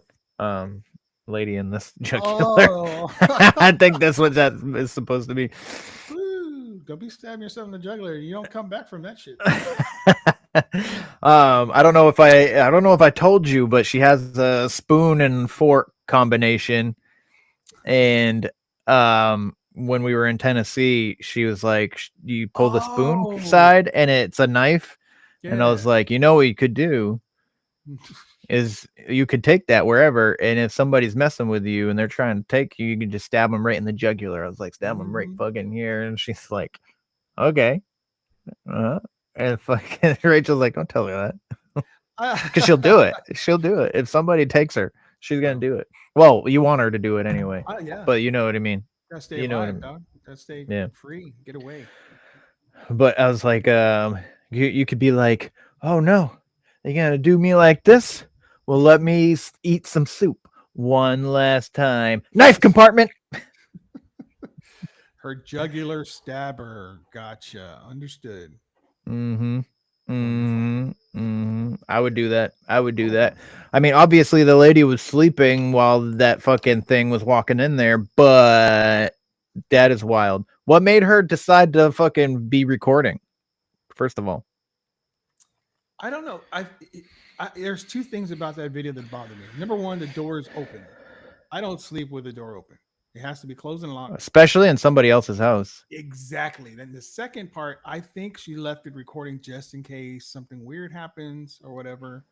lady in this jugular. Oh. I think that's what that is supposed to be. Woo, don't be stabbing yourself in the jugular. You don't come back from that shit. I don't know if I told you, but she has a spoon and fork combination, and when we were in Tennessee, she was like, you pull the spoon Oh. side and it's a knife. And I was Yeah. like, you know what you could do is you could take that wherever, and if somebody's messing with you and they're trying to take you, you can just stab them right in the jugular. I was like, stab them right Mhm. fucking here. And she's like, okay. And fucking Rachel's like, don't tell her that. Because she'll do it. She'll do it. If somebody takes her, she's going to do it. Well, you want her to do it anyway. Yeah. But you know what I mean. Gotta stay you know what I alive, mean. dog. Gotta stay Yeah. free. Get away. But I was like, you could be like, oh no, they gonna do me like this? Well, let me eat some soup one last time. Knife compartment. Her jugular stabber. Gotcha. Understood. I would do that. I mean, obviously the lady was sleeping while that fucking thing was walking in there, but that is wild. What made her decide to fucking be recording? First of all, I don't know. There's two things about that video that bother me. Number one, the door is open. I don't sleep with the door open. It has to be closed and locked. especially in somebody else's house. Exactly. Then the second part, I think she left it recording just in case something weird happens or whatever.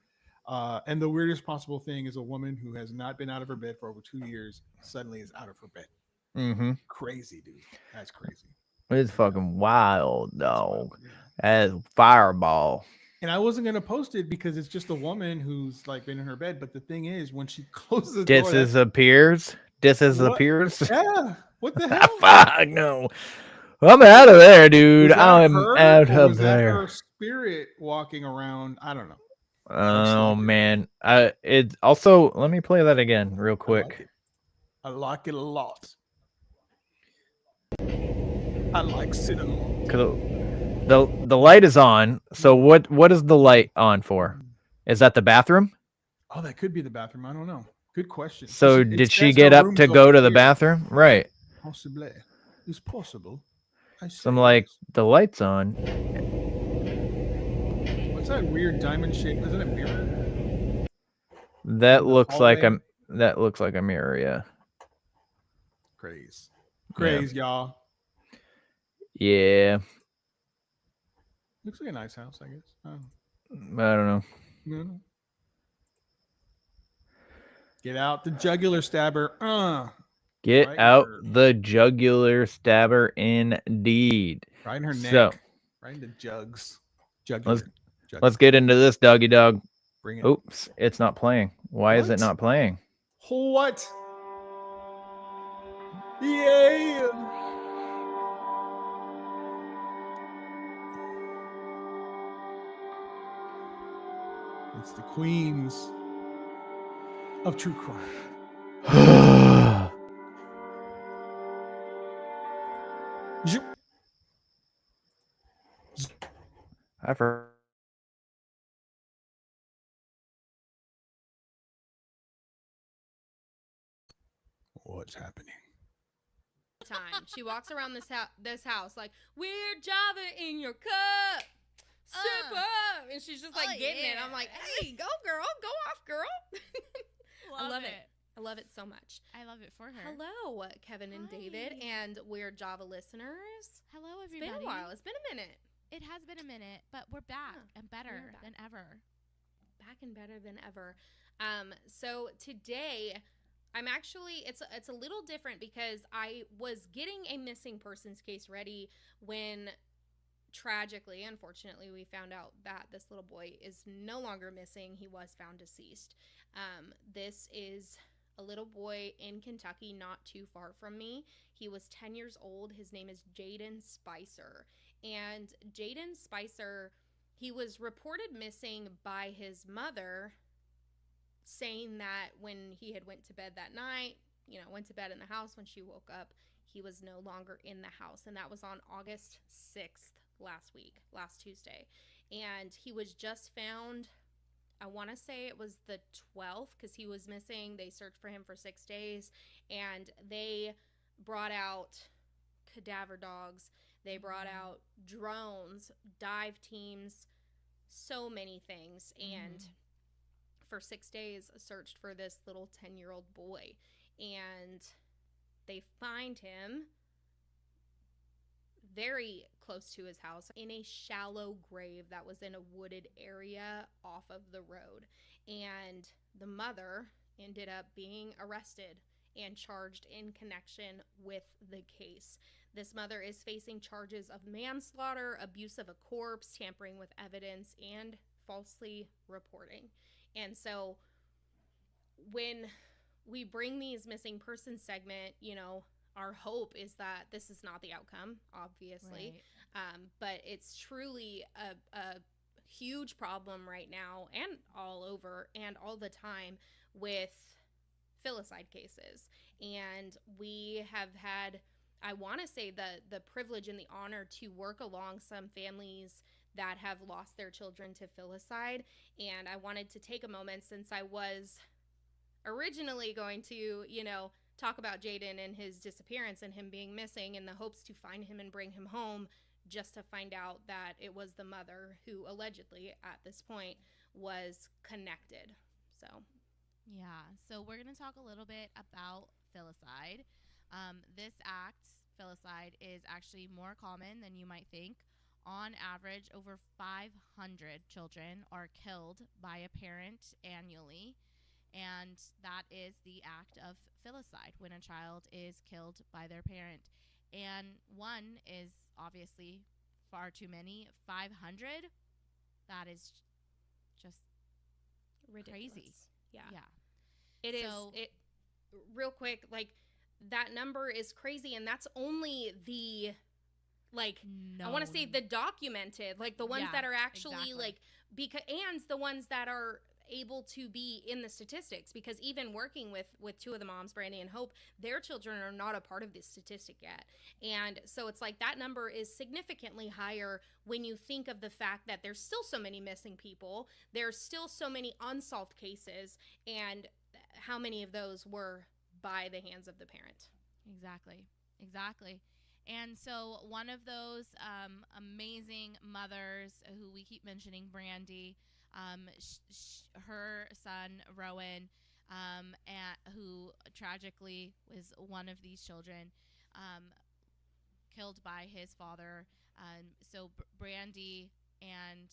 And the weirdest possible thing is a woman who has not been out of her bed for over 2 years suddenly is out of her bed. Crazy, dude. That's crazy. It's fucking wild, though. Yeah. As fireball. And I wasn't gonna post it because it's just a woman who's like been in her bed. But the thing is, when she closes the door, Disappears. What? Yeah. What the hell? Fuck no. I'm out of there, dude. Was that I'm her, out or of was that there. her spirit walking around. I don't know. Oh man. It also, let me play that again real quick. I like it a lot. I like cinnamon. Cause the light is on. So what is the light on for? Is that the bathroom? Oh, that could be the bathroom. I don't know. Good question. So It did she says get her up room's to go over to the here. bathroom? Right. Possibly. It's possible. So I'm like, the light's on. What's that weird diamond shape? Is it a mirror? That In the looks like hallway? a mirror, yeah. Craze, y'all. Yeah, Looks like a nice house, I guess. I don't know. No. Get out the jugular stabber. Get Right in out her- the jugular stabber, indeed. Right in her So, neck. Right in the jugs. Jugular. Let's get into this, doggy dog. Bring it. Oops, it's not playing. Why is it What? not playing? What? Yay! It's the queens of true crime. Zoop. I've heard. What's happening? Time she walks around this house like, weird Java in your cup, sip up, and she's just like getting it. I'm like, hey, go girl, go off girl. I love it. I love it so much. I love it for her. Hello, Kevin and David Hi. and Weird Java listeners. Hello, It's everybody. been a while. It's been a minute. It has been a minute, but we're back Yeah, and better we're back. than ever. Back and better than ever. So today I'm actually it's a little different because I was getting a missing persons case ready when tragically, unfortunately, we found out that this little boy is no longer missing. He was found deceased. This is a little boy in Kentucky, not too far from me. He was 10 years old. His name is Jaden Spicer. And Jaden Spicer, he was reported missing by his mother, saying that when he had went to bed that night, went to bed in the house, when she woke up, he was no longer in the house. And that was on August 6th last Tuesday. And he was just found, I want to say it was the 12th, because he was missing. They searched for him for 6 days, and they brought out cadaver dogs. They brought out drones, dive teams, so many things. And for 6 days, searched for this little 10-year-old boy. And they find him very close to his house in a shallow grave that was in a wooded area off of the road. And the mother ended up being arrested and charged in connection with the case. This mother is facing charges of manslaughter, abuse of a corpse, tampering with evidence, and falsely reporting. And so when we bring these missing persons segment, our hope is that this is not the outcome, obviously. Right. But it's truly a huge problem right now, and all over and all the time, with filicide cases. And we have had, I want to say, the privilege and the honor to work along some families that have lost their children to filicide. And I wanted to take a moment, since I was originally going to, talk about Jaden and his disappearance and him being missing, in the hopes to find him and bring him home, just to find out that it was the mother who allegedly, at this point, was connected. So Yeah. So we're going to talk a little bit about filicide. This act, filicide, is actually more common than you might think. On average, over 500 children are killed by a parent annually. And that is the act of filicide, when a child is killed by their parent. And one is obviously far too many. 500, that is just ridiculous. crazy. Yeah. Yeah. It is. So- Real quick, like, that number is crazy, and that's only the, like, I want to say the documented, like the ones Yeah, that are actually exactly. like, and the ones that are able to be in the statistics, because even working with two of the moms, Brandy and Hope, their children are not a part of this statistic yet. And so it's like that number is significantly higher when you think of the fact that there's still so many missing people, there's still so many unsolved cases, and how many of those were by the hands of the parent. Exactly. And so one of those amazing mothers who we keep mentioning, Brandy, her son, Rowan, who tragically was one of these children, killed by his father. So Brandy and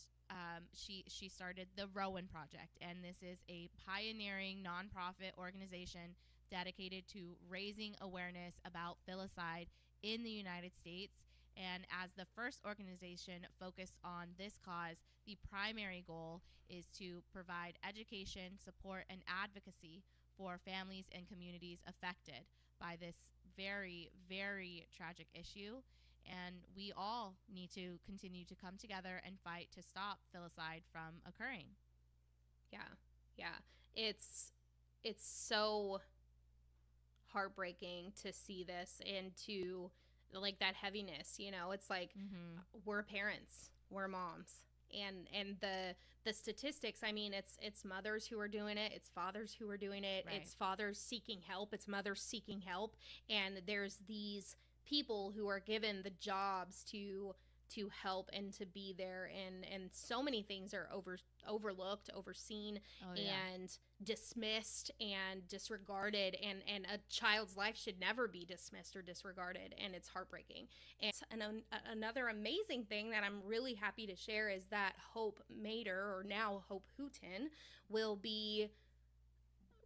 she started the Rowan Project, and this is a pioneering nonprofit organization dedicated to raising awareness about filicide in the United States. And as the first organization focused on this cause, the primary goal is to provide education, support, and advocacy for families and communities affected by this very, very tragic issue. And we all need to continue to come together and fight to stop filicide from occurring. Yeah. It's so heartbreaking to see this and to like that heaviness, you know. It's like we're parents, we're moms, and the statistics, I mean, it's mothers who are doing it, it's fathers who are doing it, Right. it's fathers seeking help, it's mothers seeking help, and there's these people who are given the jobs to help and to be there, and so many things are overlooked, overseen, and dismissed and disregarded, and a child's life should never be dismissed or disregarded, and it's heartbreaking. And another amazing thing that I'm really happy to share is that Hope Mater, or now Hope Hooten, will be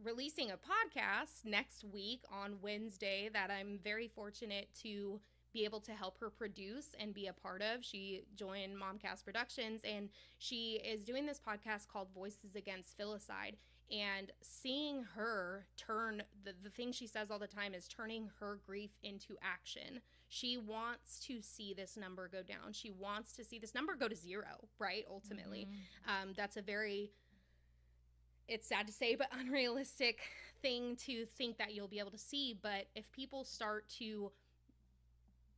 releasing a podcast next week on Wednesday that I'm very fortunate to be able to help her produce and be a part of. She joined Momcast Productions, and she is doing this podcast called Voices Against Filicide. And seeing her turn, the thing she says all the time is turning her grief into action. She wants to see this number go down. She wants to see this number go to zero, right? Ultimately. That's a very, it's sad to say, but unrealistic thing to think that you'll be able to see. But if people start to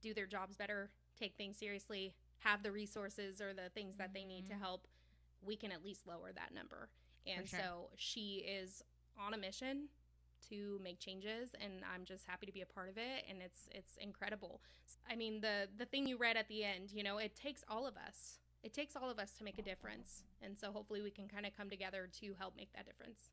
do their jobs better, take things seriously, have the resources or the things that they need to help, we can at least lower that number. And sure. so she is on a mission to make changes, and I'm just happy to be a part of it, and it's incredible. I mean, the thing you read at the end, you know, it takes all of us. It takes all of us to make a difference. And so hopefully we can kind of come together to help make that difference.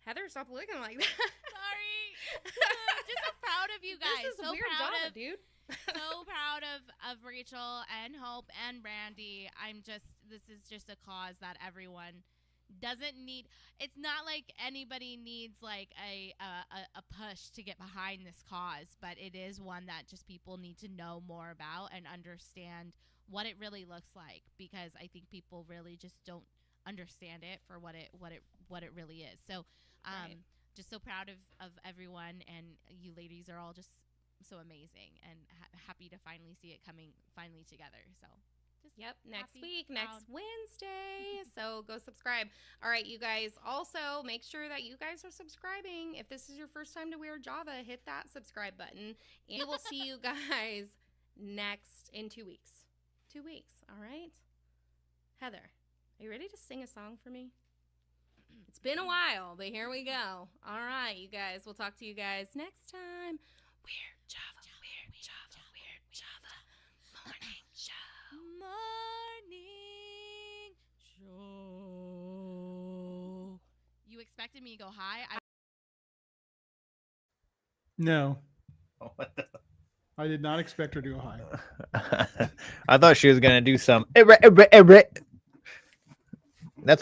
Heather, stop looking like that. Sorry. I'm just so proud of you guys. This is so a weird proud Java, of dude. so proud of Rachel and Hope and Brandy. This is just a cause that everyone doesn't need. It's not like anybody needs like a push to get behind this cause, but it is one that just people need to know more about and understand what it really looks like, because I think people really just don't understand it for what it really is. So Right. just so proud of everyone, and you ladies are all just so amazing, and happy to finally see it coming finally together. So just Yep, next happy, week, proud. next Wednesday. So go subscribe. All right, you guys. Also, make sure that you guys are subscribing. If this is your first time to Weird Java, hit that subscribe button. And we will see you guys in 2 weeks. 2 weeks, all right? Heather, are you ready to sing a song for me? It's been a while, but here we go. All right, you guys. We'll talk to you guys next time. Weird Java, Weird Java, Weird Java morning show. Morning show. You expected me to go high? No, I did not expect her to go high. I thought she was gonna do some. That's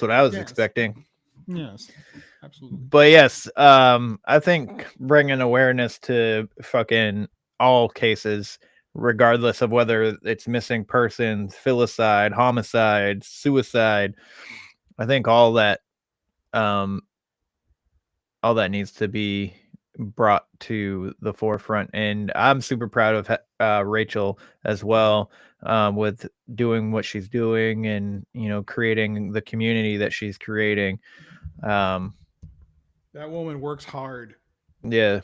what I was Yes. expecting. Yes, absolutely. But yes, I think bringing awareness to fucking all cases, regardless of whether it's missing persons, filicide, homicide, suicide, I think all that needs to be brought to the forefront. And I'm super proud of Rachel as well, with doing what she's doing, and creating the community that she's creating. That woman works hard. Yeah.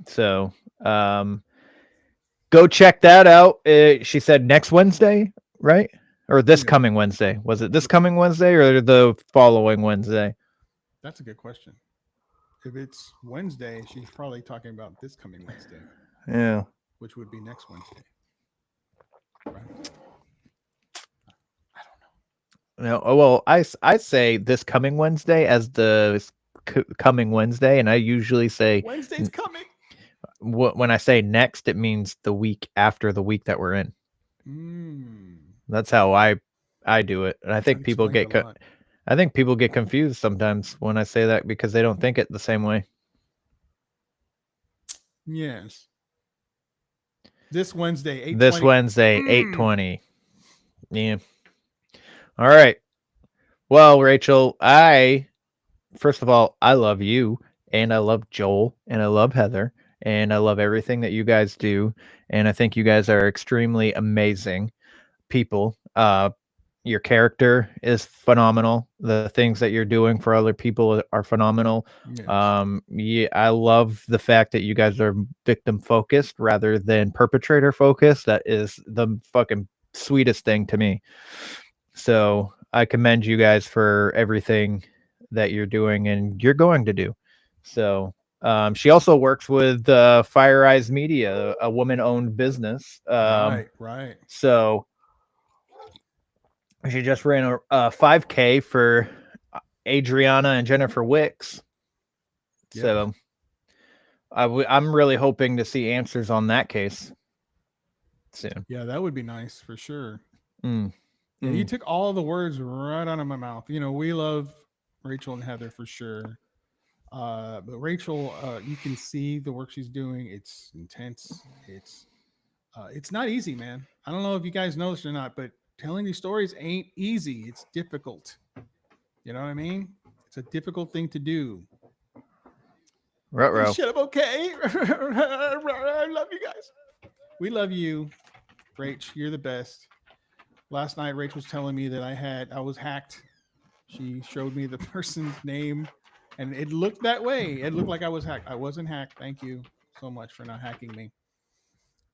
So go check that out. She said next Wednesday, right? Or this coming Wednesday. Was it this coming Wednesday or the following Wednesday? That's a good question. If it's Wednesday, she's probably talking about this coming Wednesday, Yeah. which would be next Wednesday. Right? No. Oh, well, I say this coming Wednesday as the coming Wednesday, and I usually say Wednesday's coming. When I say next, it means the week after the week that we're in. That's how I do it, and I think That people explains get a lot. I think people get confused sometimes when I say that because they don't think it the same way. Yes. This Wednesday, 8:20. This Wednesday, 8:20. Yeah. All right. Well, Rachel, first of all, I love you, and I love Joel, and I love Heather, and I love everything that you guys do, and I think you guys are extremely amazing people. Your character is phenomenal. The things that you're doing for other people are phenomenal. Yes. Yeah, I love the fact that you guys are victim focused rather than perpetrator focused. That is the fucking sweetest thing to me. So I commend you guys for everything that you're doing and you're going to do. So she also works with Fire Eyes Media, a woman-owned business. Right. So she just ran a 5K for Adriana and Jennifer Wicks. Yep. So I'm really hoping to see answers on that case soon. Yeah, that would be nice for sure. Mm. Yeah, you took all the words right out of my mouth. You know, we love Rachel and Heather for sure. But Rachel, you can see the work she's doing. It's intense. It's not easy, man. I don't know if you guys know this or not, but telling these stories ain't easy. It's difficult. You know what I mean? It's a difficult thing to do. Ruh-roh. Shut up, okay? I love you guys. We love you, Rach. You're the best. Last night, Rach was telling me that I was hacked. She showed me the person's name, and it looked that way. It looked like I was hacked. I wasn't hacked. Thank you so much for not hacking me.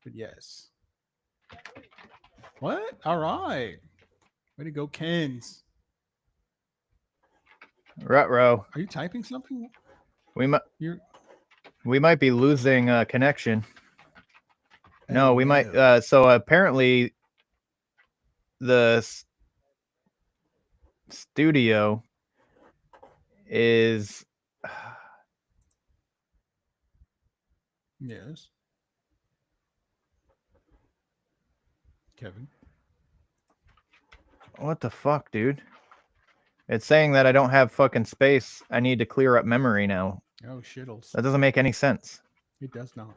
But yes. What? All right. Way to go, Kens. Ruh-roh. Are you typing something? We You're might be losing connection. No, Oh, we might. no. So apparently, the studio is. Yes. Kevin. What the fuck, dude? It's saying that I don't have fucking space. I need to clear up memory now. Oh, shittles. That doesn't make any sense. It does not.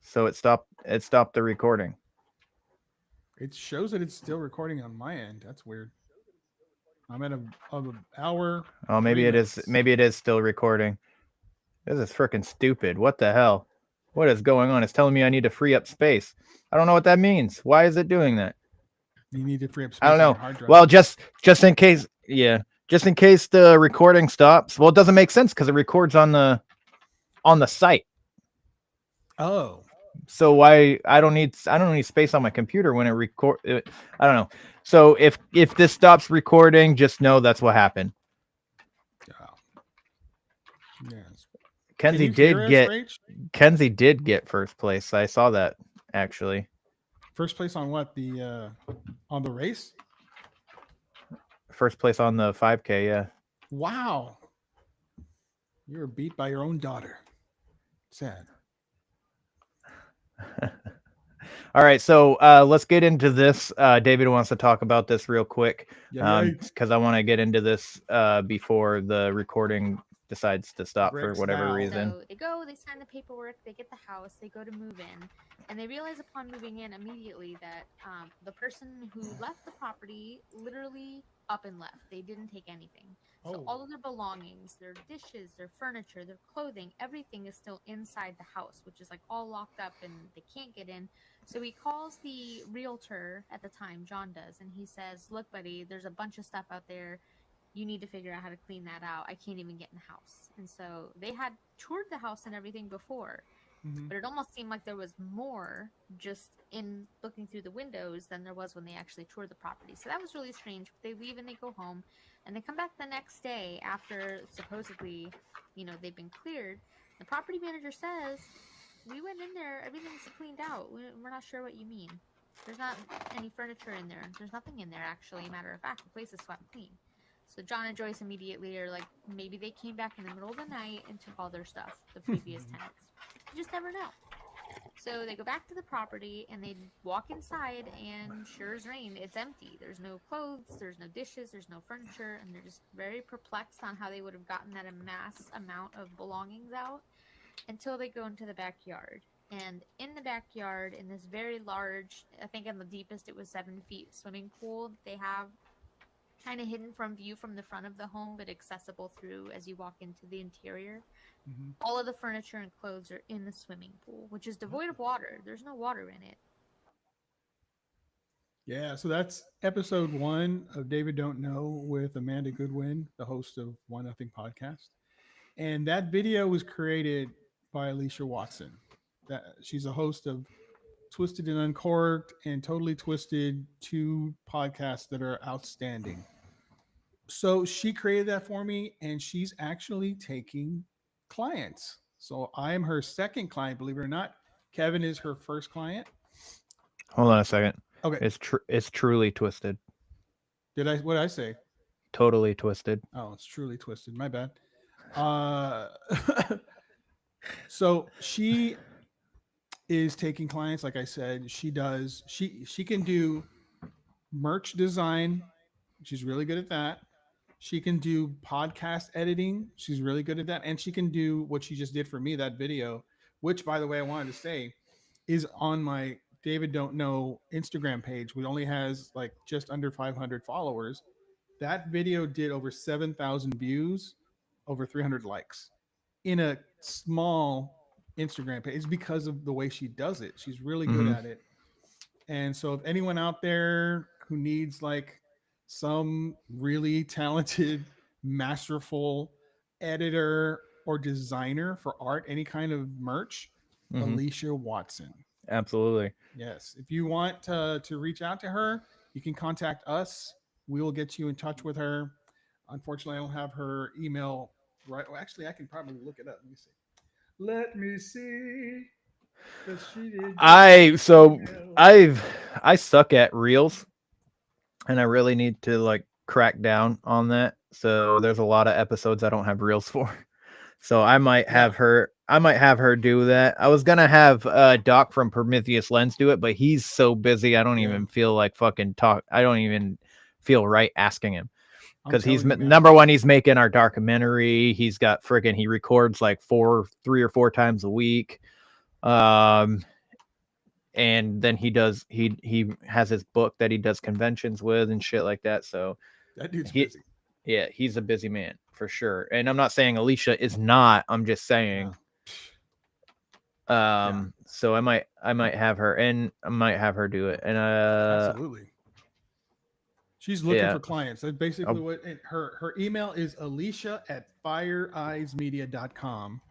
So it stopped the recording. It shows that it's still recording on my end. That's weird. I'm at an hour. Oh, maybe 3 it is. minutes. Maybe it is still recording. This is freaking stupid. What the hell? What is going on? It's telling me I need to free up space. I don't know what that means. Why is it doing that? You need to free up space I don't on know. your hard drive. Well, just in case, yeah. Just in case the recording stops. Well, it doesn't make sense because it records on the site. Oh. So why I don't need space on my computer when it record. I don't know. So if this stops recording, just know that's what happened. Yes. Kenzie did get first place. I saw that actually. First place on what? On the race? First place on the 5K, yeah. Wow. You were beat by your own daughter. Sad. All right, so let's get into this. David wants to talk about this real quick because I want to get into this before the recording decides to stop Breaks for whatever down. reason. So they sign the paperwork, they get the house, they go to move in, and they realize upon moving in immediately that the person who left the property literally up and left. They didn't take anything. So all of their belongings, their dishes, their furniture, their clothing, everything is still inside the house, which is like all locked up and they can't get in. So he calls the realtor at the time, John does, and he says, "Look, buddy, there's a bunch of stuff out there. You need to figure out how to clean that out. I can't even get in the house." And so they had toured the house and everything before, but it almost seemed like there was more just in looking through the windows than there was when they actually toured the property. So that was really strange. They leave and they go home, and they come back the next day after supposedly, they've been cleared. The property manager says, "We went in there, everything's cleaned out. We're not sure what you mean. There's not any furniture in there. There's nothing in there, actually. Matter of fact, the place is swept clean." So John and Joyce immediately are like, maybe they came back in the middle of the night and took all their stuff, the previous tenants. You just never know. So they go back to the property and they walk inside, and sure as rain, it's empty. There's no clothes, there's no dishes, there's no furniture, and they're just very perplexed on how they would have gotten that mass amount of belongings out until they go into the backyard. And in the backyard, in this very large, I think in the deepest it was 7 feet swimming pool, they have kind of hidden from view from the front of the home, but accessible through as you walk into the interior. All of the furniture and clothes are in the swimming pool, which is devoid of water. There's no water in it. Yeah, so that's episode 1 of David Don't Know with Amanda Goodwin, the host of One Nothing Podcast. And that video was created by Alicia Watson. She's a host of Twisted and Uncorked and Totally Twisted, 2 podcasts that are outstanding. So she created that for me, and she's actually taking clients. So I am her second client, believe it or not. Kevin is her first client. Hold on a second. Okay. It's truly twisted. What did I say? Totally twisted. Oh, it's truly twisted. My bad. So she is taking clients. Like I said, she can do merch design. She's really good at that. She can do podcast editing. She's really good at that. And she can do what she just did for me, that video, which, by the way, I wanted to say is on my David Don't Know Instagram page, which only has like just under 500 followers. That video did over 7,000 views, over 300 likes in a small Instagram page. It's because of the way she does it. She's really good at it. And so if anyone out there who needs like some really talented, masterful editor or designer for art, any kind of merch, Alicia Watson. Absolutely. Yes. If you want to reach out to her, you can contact us. We will get you in touch with her. Unfortunately, I don't have her email right. Well, actually, I can probably look it up. Let me see. I suck at reels, and I really need to like crack down on that. So there's a lot of episodes I don't have reels for. So I might have her do that. I was gonna have Doc from Prometheus Lens do it, but he's so busy I don't even feel like fucking talk. I don't even feel right asking him. Because he's number one, he's making our documentary. He's got he records like 3 or 4 times a week. And then he has his book that he does conventions with and shit like that. So that dude's busy. Yeah, he's a busy man for sure. And I'm not saying Alicia is not, I'm just saying, so I might have her, and I might have her do it. And, absolutely. She's looking for clients. That's basically what her email is. Alicia@fireeyesmedia.com.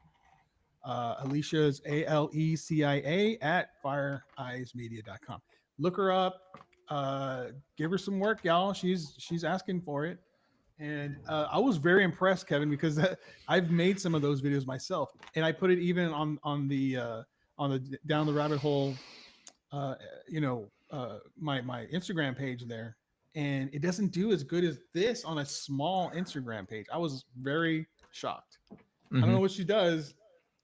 Alicia is ALECIA at fireeyesmedia.com. Look her up. Give her some work, y'all. She's asking for it. And I was very impressed, Kevin, because I've made some of those videos myself, and I put it even on the Down the Rabbit Hole, my Instagram page there. And it doesn't do as good as this on a small Instagram page. I was very shocked. I don't know what she does,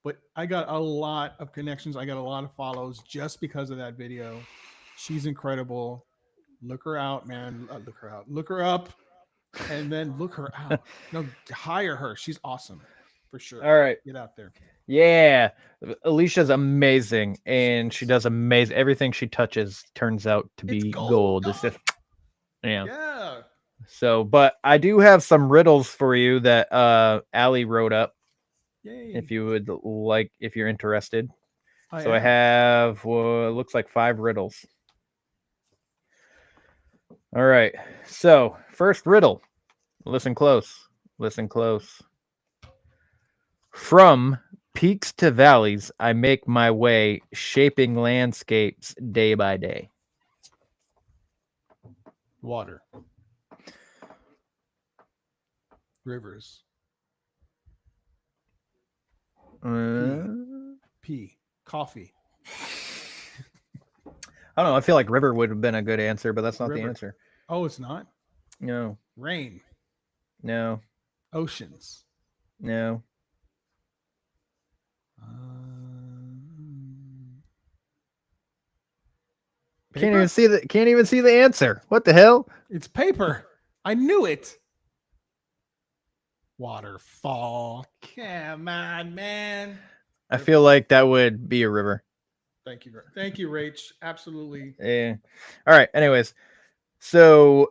but I got a lot of connections. I got a lot of follows just because of that video. She's incredible. Look her out, man. Look her out. Look her up, and then look her out. No, hire her. She's awesome, for sure. All right. Get out there. Yeah. Alicia's amazing, and she does amazing. Everything she touches turns out to be gold. It's just... Yeah. So, but I do have some riddles for you that Allie wrote up. Yay. If you would like, if you're interested. I have, it looks like 5 riddles. All right. So, first riddle. Listen close. Listen close. From peaks to valleys, I make my way, shaping landscapes day by day. Water. Rivers. Pee. Coffee. I don't know. I feel like river would have been a good answer, but that's not the River. answer. Oh, it's not? No. Rain. No. Oceans. No. Can't Paper? even see the. Can't even see the answer. What the hell? It's paper. I knew it. Waterfall. Come on, man. I feel like that would be a river. Thank you. Thank you, Rach. Absolutely. Yeah. All right. Anyways, so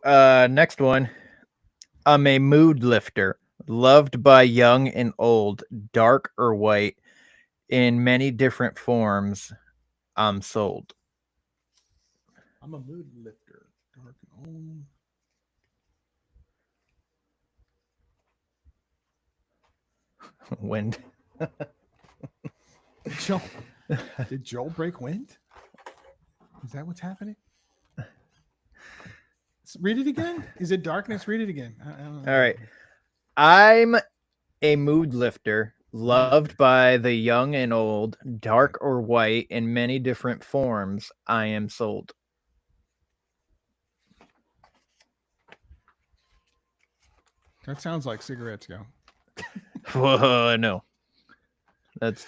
next one. I'm a mood lifter, loved by young and old, dark or white, in many different forms. I'm sold. I'm a mood lifter. Dark and old. Wind. Joel, did Joel break wind? Is that what's happening? Read it again. Is it darkness? Read it again. I don't know. All right. I'm a mood lifter, loved by the young and old, dark or white, in many different forms. I am sold. That sounds like cigarettes, yo. Whoa, no. That's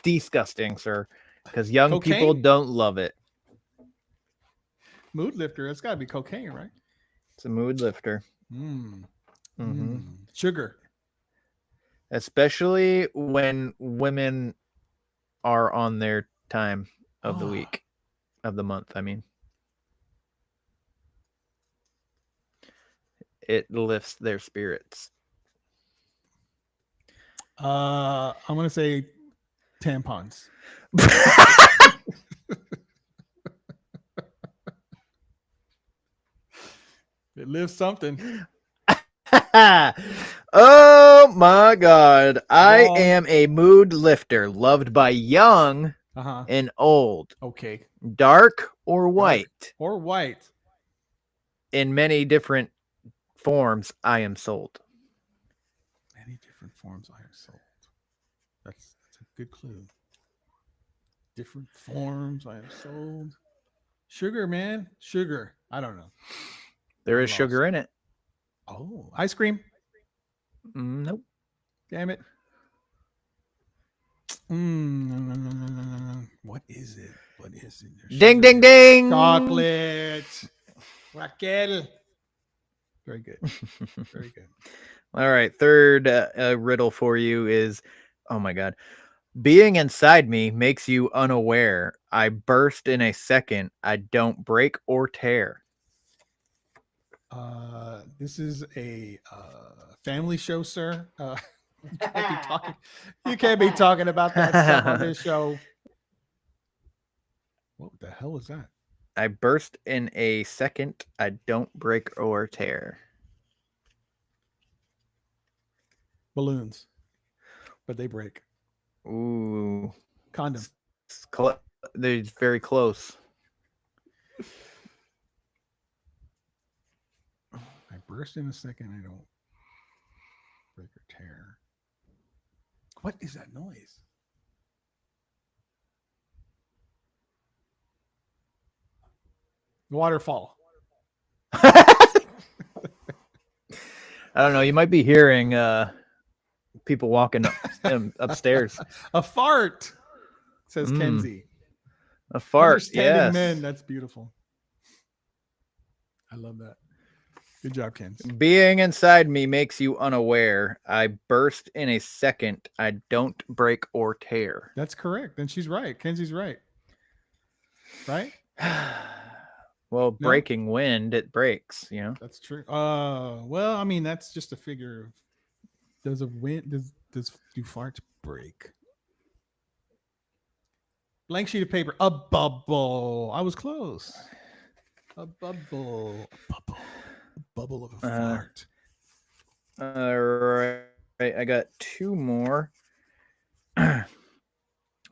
disgusting, sir. Because young people Cocaine? don't love it. Mood lifter. It's got to be cocaine, right? It's a mood lifter. Mm. Mm-hmm. Sugar. Especially when women are on their time of the Oh. week, of the month, I mean. It lifts their spirits. I'm gonna say tampons. It lifts something. Oh my god. I Wrong. am a mood lifter, loved by young Uh-huh. and old, Okay. dark or white, Or white. in many different forms. I am sold. Many different forms I have sold. That's a good clue. Different forms I have sold. Sugar, man. Sugar. I don't know. There I'm is sugar lost. in it. Oh, ice cream. Nope. Damn it. What is it? What is it? There's Ding, sugar ding, in it. ding. Chocolate. Raquel. Very good. Very good. All right. Third riddle for you is, oh my God. Being inside me makes you unaware. I burst in a second. I don't break or tear. This is a family show, sir. You can't be talking about that stuff on this show. What the hell was that? I burst in a second. I don't break or tear. Balloons, but they break. Ooh. Condom. They're very close. I burst in a second. I don't break or tear. What is that noise? Waterfall. I don't know. You might be hearing people walking upstairs. A fart, says Mm. Kenzie. A fart. Understanding Yes. men. That's beautiful. I love that. Good job, Kenz. Being inside me makes you unaware. I burst in a second. I don't break or tear. That's correct. And she's right. Kenzie's right. Right? Well, breaking wind, it breaks, you know. That's true. Well, I mean, that's just a figure of does a wind do farts break? Blank sheet of paper. A bubble. I was close. A bubble. A bubble of a fart. All right. I got two more. All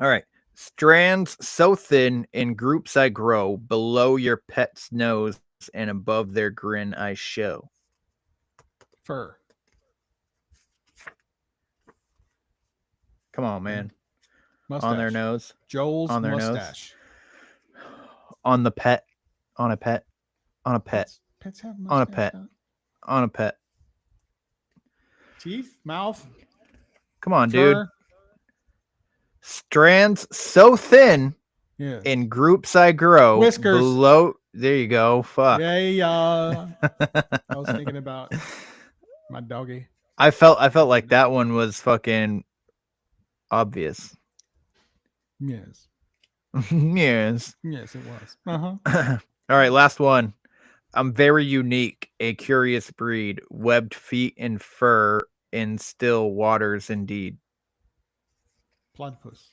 right. Strands so thin in groups I grow, below your pet's nose and above their grin I show. Fur. Come on, man. Mustache. On their nose. Joel's on their mustache. nose. On the pet. On a pet. On a pet. Pets have On a mustache. pet. On a pet. Teeth, mouth, Come on, dude. fur. Strands so thin Yeah. in groups I grow. Whiskers. Below. There you go. Fuck. Yeah. I was thinking about my doggy. I felt like that one was fucking obvious. Yes. Yes. Yes, it was. Uh-huh. All right, last one. I'm very unique, a curious breed, webbed feet and fur in still waters indeed. Platypus.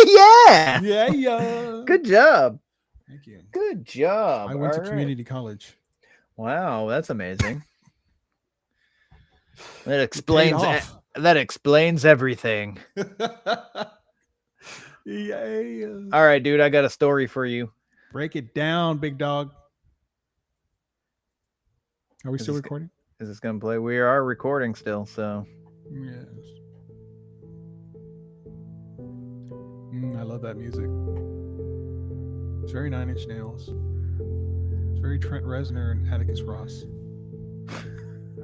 Yeah. Yeah. Good job. Thank you. Good job. I went to All right. community college. Wow, that's amazing. That explains off. that explains everything. Yeah. All right, dude, I got a story for you. Break it down, big dog. Are we Is still this recording? Is this gonna play? We are recording still, so Yes. I love that music. It's very Nine Inch Nails. It's very Trent Reznor and Atticus Ross.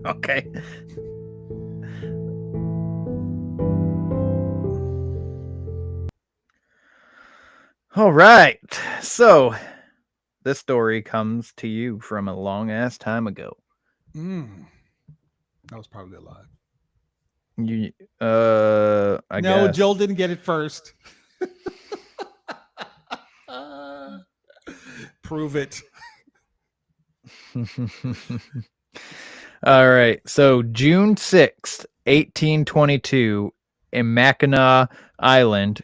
okay. All right. So this story comes to you from a long ass time ago. I was probably alive. You I No, guess. Joel didn't get it first. Prove it. All right. So June 6th, 1822, in Mackinac Island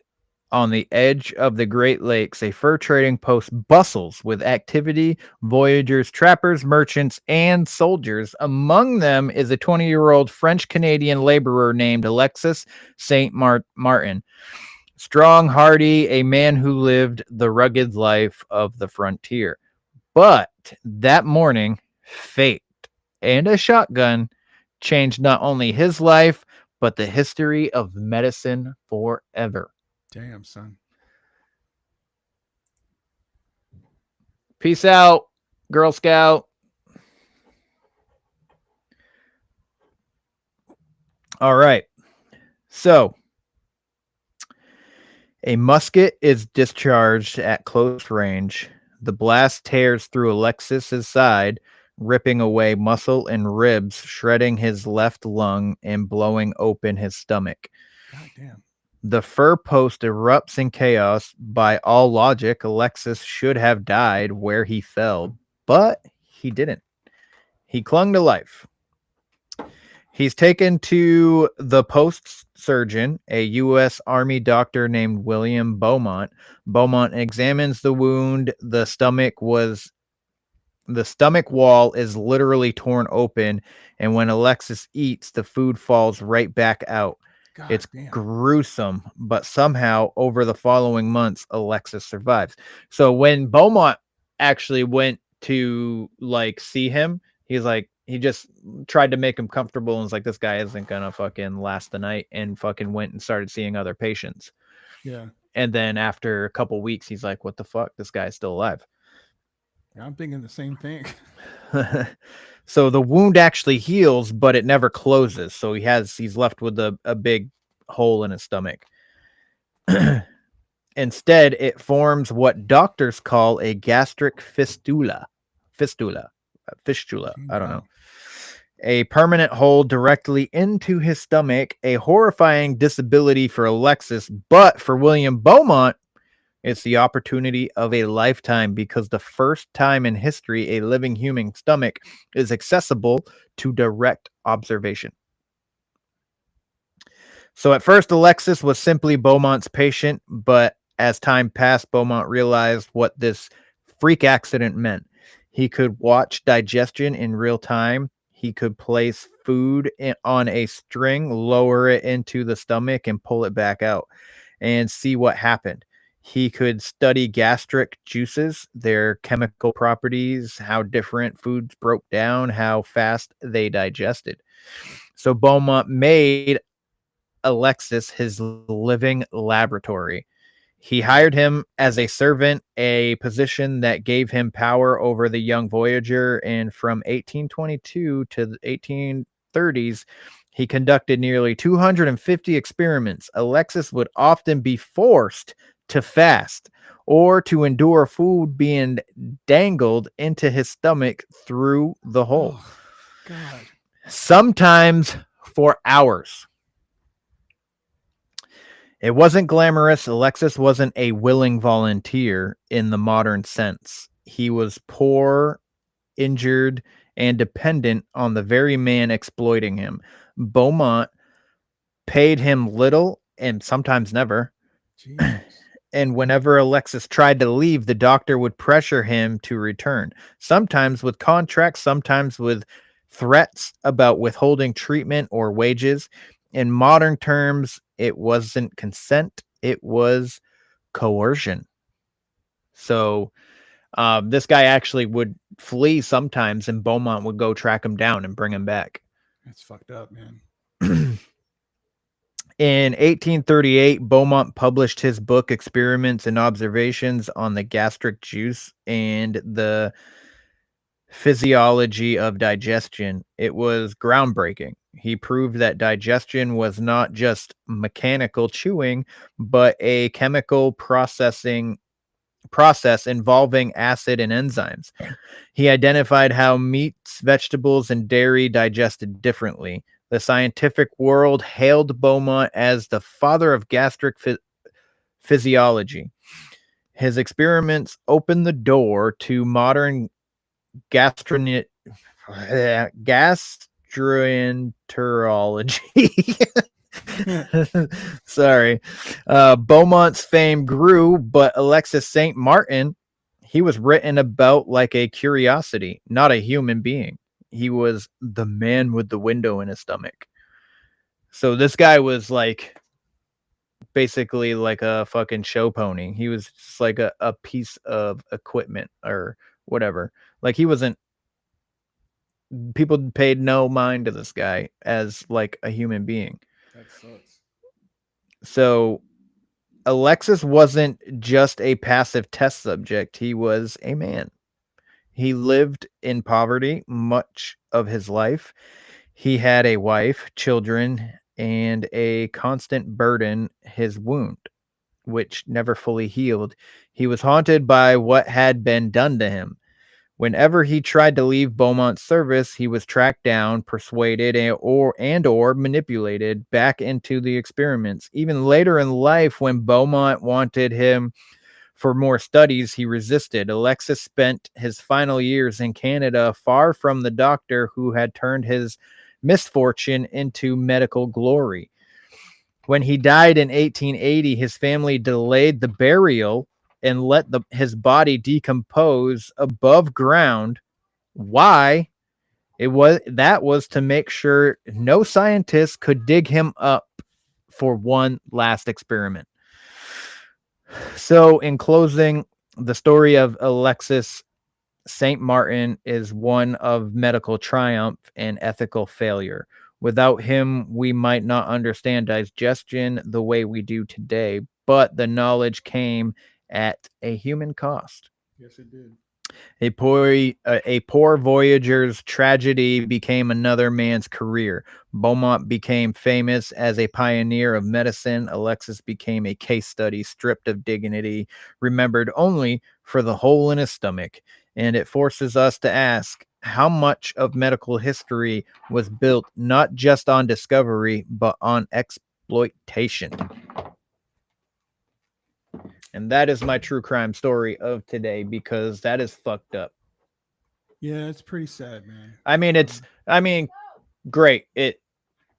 on the edge of the Great Lakes, a fur trading post bustles with activity, voyagers, trappers, merchants, and soldiers. Among them is a 20-year-old French-Canadian laborer named Alexis Saint Martin. Strong, hardy, a man who lived the rugged life of the frontier. But that morning, fate and a shotgun changed not only his life, but the history of medicine forever. Damn, son. Peace out, Girl Scout. All right. So, a musket is discharged at close range. The blast tears through Alexis's side, ripping away muscle and ribs, shredding his left lung and blowing open his stomach. God damn. The fur post erupts in chaos. By all logic, Alexis should have died where he fell, but he didn't. He clung to life. He's taken to the post surgeon, a U.S. Army doctor named William Beaumont. Beaumont examines the wound. The stomach wall is literally torn open, and when Alexis eats, the food falls right back out. God It's damn. gruesome, but somehow over the following months, Alexis survives. So when Beaumont actually went to see him, he just tried to make him comfortable and was like, this guy isn't gonna fucking last the night, and fucking went and started seeing other patients. Yeah. And then after a couple weeks, he's like, what the fuck? This guy's still alive. I'm thinking the same thing. So the wound actually heals, but it never closes. So he's left with a big hole in his stomach. Instead, it forms what doctors call a gastric fistula. Fistula. I don't know. A permanent hole directly into his stomach, a horrifying disability for Alexis, but for William Beaumont, it's the opportunity of a lifetime, because the first time in history a living human stomach is accessible to direct observation. So at first, Alexis was simply Beaumont's patient, but as time passed, Beaumont realized what this freak accident meant. He could watch digestion in real time. He could place food on a string, lower it into the stomach, and pull it back out and see what happened. He could study gastric juices, their chemical properties, how different foods broke down, how fast they digested. So Beaumont made Alexis his living laboratory. He hired him as a servant, a position that gave him power over the young voyager. And from 1822 to 30s, he conducted nearly 250 experiments. Alexis would often be forced to fast or to endure food being dangled into his stomach through the hole, Oh, God. sometimes for hours. It wasn't glamorous. Alexis wasn't a willing volunteer in the modern sense. He was poor, injured, and dependent on the very man exploiting him. Beaumont paid him little and sometimes never. Jesus. And whenever Alexis tried to leave, the doctor would pressure him to return, sometimes with contracts, sometimes with threats about withholding treatment or wages. In modern terms, it wasn't consent, it was coercion. So this guy actually would flee sometimes, and Beaumont would go track him down and bring him back. That's fucked up, man. In 1838, Beaumont published his book Experiments and Observations on the Gastric Juice and the Physiology of Digestion. It was groundbreaking. He proved that digestion was not just mechanical chewing, but a chemical process involving acid and enzymes. He identified how meats, vegetables, and dairy digested differently. The scientific world hailed Beaumont as the father of gastric physiology. His experiments opened the door to modern gastroenterology. Sorry. Beaumont's fame grew, but Alexis St. Martin, he was written about like a curiosity, not a human being. He was the man with the window in his stomach. So this guy was like basically like a fucking show pony. He was just like a piece of equipment or whatever. Like he wasn't, people paid no mind to this guy as like a human being. That sucks. So Alexis wasn't just a passive test subject. He was a man. He lived in poverty much of his life. He had a wife, children, and a constant burden, his wound, which never fully healed. He was haunted by what had been done to him. Whenever he tried to leave Beaumont's service, he was tracked down, persuaded, or manipulated back into the experiments. Even later in life, when Beaumont wanted him for more studies, he resisted. Alexis spent his final years in Canada, far from the doctor who had turned his misfortune into medical glory. When he died in 1880, his family delayed the burial and let his body decompose above ground. Why? That was to make sure no scientist could dig him up for one last experiment. So, in closing, the story of Alexis St. Martin is one of medical triumph and ethical failure. Without him, we might not understand digestion the way we do today, but the knowledge came at a human cost. Yes, it did. A poor voyager's tragedy became another man's career. Beaumont became famous as a pioneer of medicine. Alexis became a case study, stripped of dignity, remembered only for the hole in his stomach. And it forces us to ask, how much of medical history was built not just on discovery, but on exploitation? And that is my true crime story of today, because that is fucked up. Yeah, it's pretty sad, man. I mean, great. It,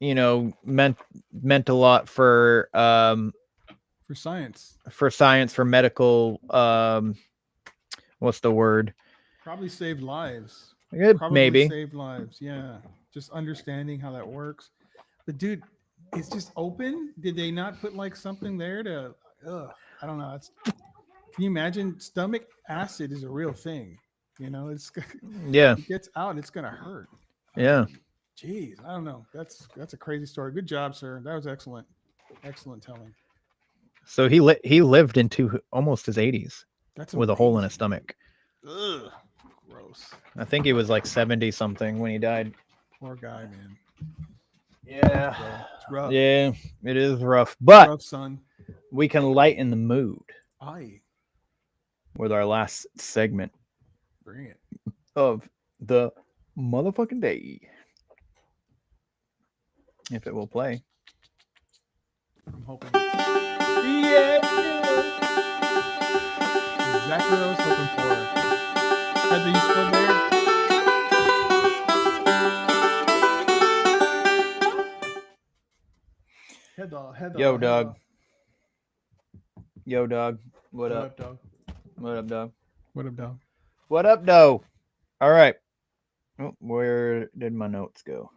meant a lot for science. For medical, what's the word? Probably saved lives. Maybe saved lives. Yeah. Just understanding how that works. But dude, it's just open. Did they not put like something there to, I don't know. Can you imagine? Stomach acid is a real thing. It's yeah. It gets out, it's gonna hurt. Yeah. Jeez, I don't know. That's a crazy story. Good job, sir. That was excellent. Excellent telling. So he lived into almost his 80s. That's with amazing. a hole in his stomach. Ugh, gross. I think he was like 70 something when he died. Poor guy, man. Yeah. It's rough. Yeah, it is rough. But Rough, son. we can lighten the mood Aye, with our last segment bring it. of the motherfucking day. If it will play. I'm hoping. Yeah. Exactly what I was hoping for. Heather, you still there? Heather. Yo, dog. Yo, dog. What What up? up, dog? What up, dog? What up, dog? What up, though? All right. Oh, where did my notes go?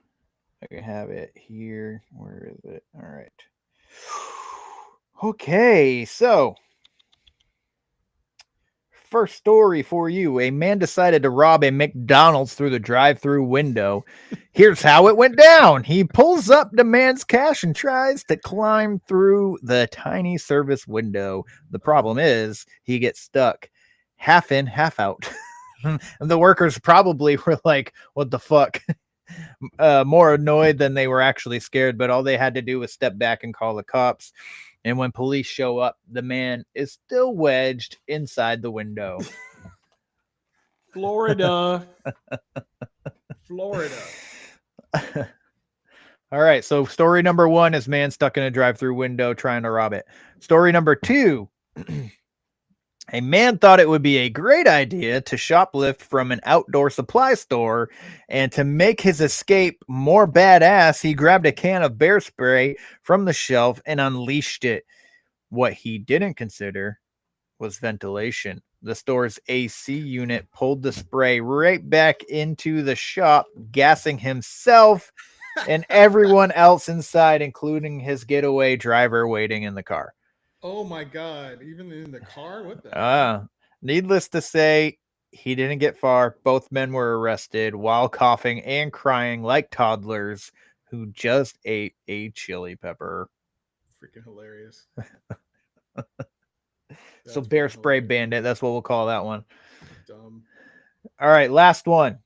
I can have it here. Where is it? All right. Okay, so first story for you. A man decided to rob a McDonald's through the drive-through window. Here's how it went down. He pulls up, demands cash, and tries to climb through the tiny service window. The problem is he gets stuck half in, half out. And the workers probably were like, what the fuck? More annoyed than they were actually scared, but all they had to do was step back and call the cops. And when police show up, the man is still wedged inside the window. Florida. Florida. All right, so story number 1 is man stuck in a drive-through window trying to rob it. Story number 2, a man thought it would be a great idea to shoplift from an outdoor supply store, and to make his escape more badass, he grabbed a can of bear spray from the shelf and unleashed it. What he didn't consider was ventilation. The store's AC unit pulled the spray right back into the shop, gassing himself and everyone else inside, including his getaway driver waiting in the car. Oh my God! Even in the car, what the? Needless to say, he didn't get far. Both men were arrested while coughing and crying like toddlers who just ate a chili pepper. Freaking hilarious. So That's bear freaking spray hilarious. bandit. That's what we'll call that one. Dumb. All right, last one.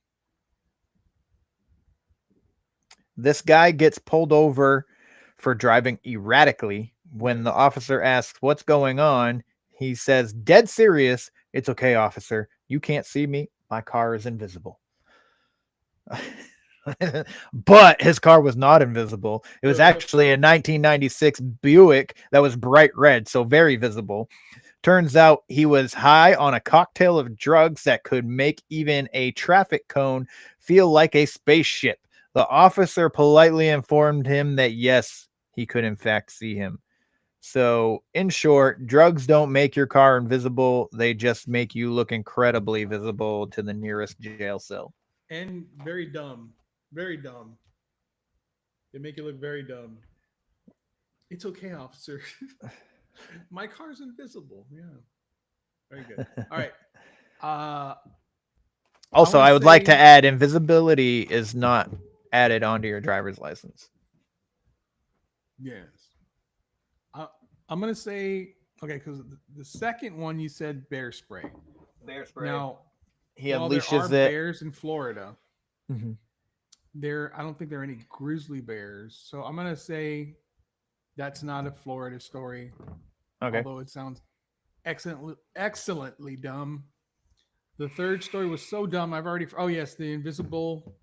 This guy gets pulled over for driving erratically. When the officer asks what's going on, he says, dead serious, "It's okay, officer. You can't see me. My car is invisible." But his car was not invisible. It was actually a 1996 Buick that was bright red, so very visible. Turns out he was high on a cocktail of drugs that could make even a traffic cone feel like a spaceship. The officer politely informed him that yes, he could in fact see him. So, in short, drugs don't make your car invisible. They just make you look incredibly visible to the nearest jail cell. And very dumb. Very dumb. They make you look very dumb. It's okay, officer. My car's invisible. Yeah. Very good. All right. Also, wanna I would like to say- add invisibility is not added onto your driver's license. Yes. I'm gonna say okay because the second one you said bear spray. Bear spray. Now, He while there are unleashes it. bears in Florida, Mhm. I don't think there are any grizzly bears. So I'm gonna say that's not a Florida story. Okay. Although it sounds excellently dumb. The third story was so dumb. I've already. Oh yes, the invisible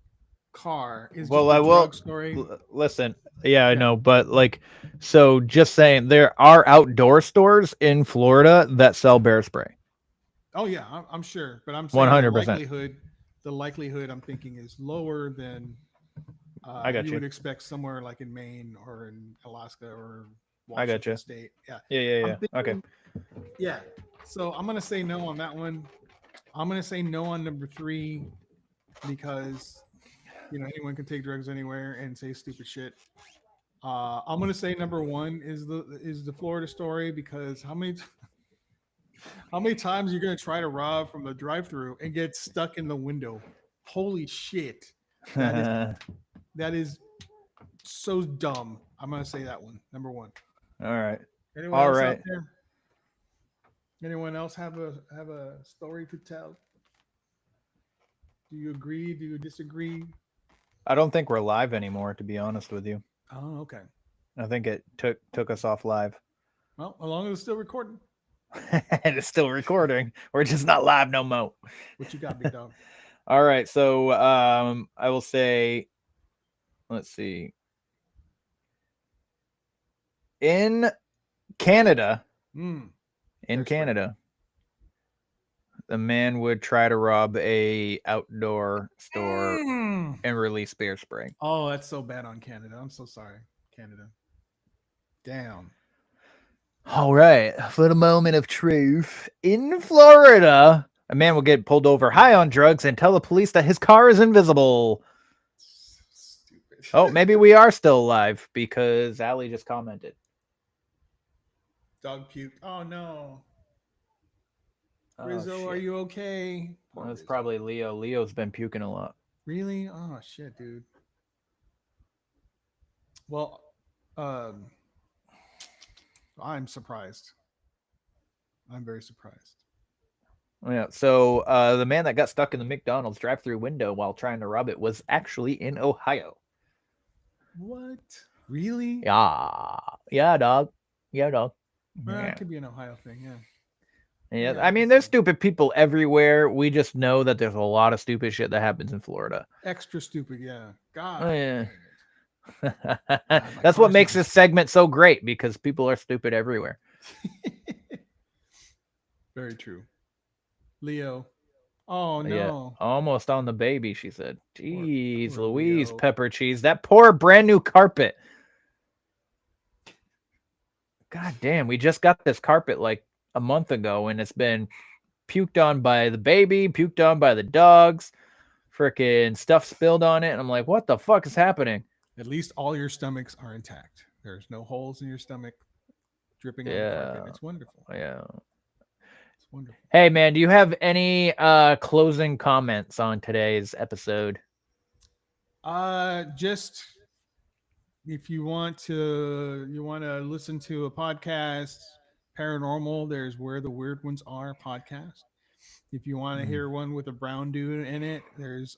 car is Well, just I a will drug story. listen. Yeah, I Yeah. know, but like, so just saying, there are outdoor stores in Florida that sell bear spray. Oh yeah, I'm sure, but I'm saying 100%. the likelihood I'm thinking is lower than I got you you. would expect somewhere like in Maine or in Alaska or I got Washington you. State. Yeah, Yeah. I'm Okay. thinking- Yeah, so I'm gonna say no on that one. I'm gonna say no on number 3 because anyone can take drugs anywhere and say stupid shit. I'm gonna say number 1 is the Florida story because how many times are you gonna try to rob from the drive-through and get stuck in the window? Holy shit, that is so dumb. I'm gonna say that one, number 1. All right. Anyone All else right. out there? Anyone else have a story to tell? Do you agree? Do you disagree? I don't think we're live anymore, to be honest with you. Oh, okay. I think it took us off live. Well, as long as it's still recording. And it's still recording. We're just not live no more. What you got, big dog? All right, so I will say, let's see. In Canada, Mm. in There's Canada, the man would try to rob a outdoor store Mm. and release bear spray. Oh, that's so bad on Canada. I'm so sorry, Canada. Damn. All right, for the moment of truth, in Florida, a man will get pulled over high on drugs and tell the police that his car is invisible. Stupid. Oh, maybe we are still alive because Allie just commented. Dog puked. Oh no. Oh, Rizzo, are shit. you okay? Poor That's Rizzo. probably Leo. Leo's been puking a lot. Really? Oh shit, dude. Well, I'm surprised. I'm very surprised. Yeah. So the man that got stuck in the McDonald's drive-through window while trying to rob it was actually in Ohio. What? Really? Yeah, dog. Yeah, dog. Well, Yeah. it could be an Ohio thing, yeah. Yeah, Yeah, I I mean, can there's see. stupid people everywhere. We just know that there's a lot of stupid shit that happens in Florida. Extra stupid, yeah. God. Oh, yeah. dang That's what car's makes not- this segment so great because people are stupid everywhere. it. Very true. Leo. Oh Yeah, no. almost on the baby, she said. Jeez, poor Louise, Leo. pepper cheese. That poor brand new carpet. God damn, we just got this carpet like a month ago and it's been puked on by the baby, puked on by the dogs, freaking stuff spilled on it. And I'm like, what the fuck is happening? At least all your stomachs are intact. There's no holes in your stomach dripping on the carpet. Yeah. It's wonderful. Yeah. It's wonderful. Hey man, do you have any closing comments on today's episode? Just if you want to listen to a podcast, paranormal, there's Where the Weird Ones Are podcast. If you want to hear one with a brown dude in it, there's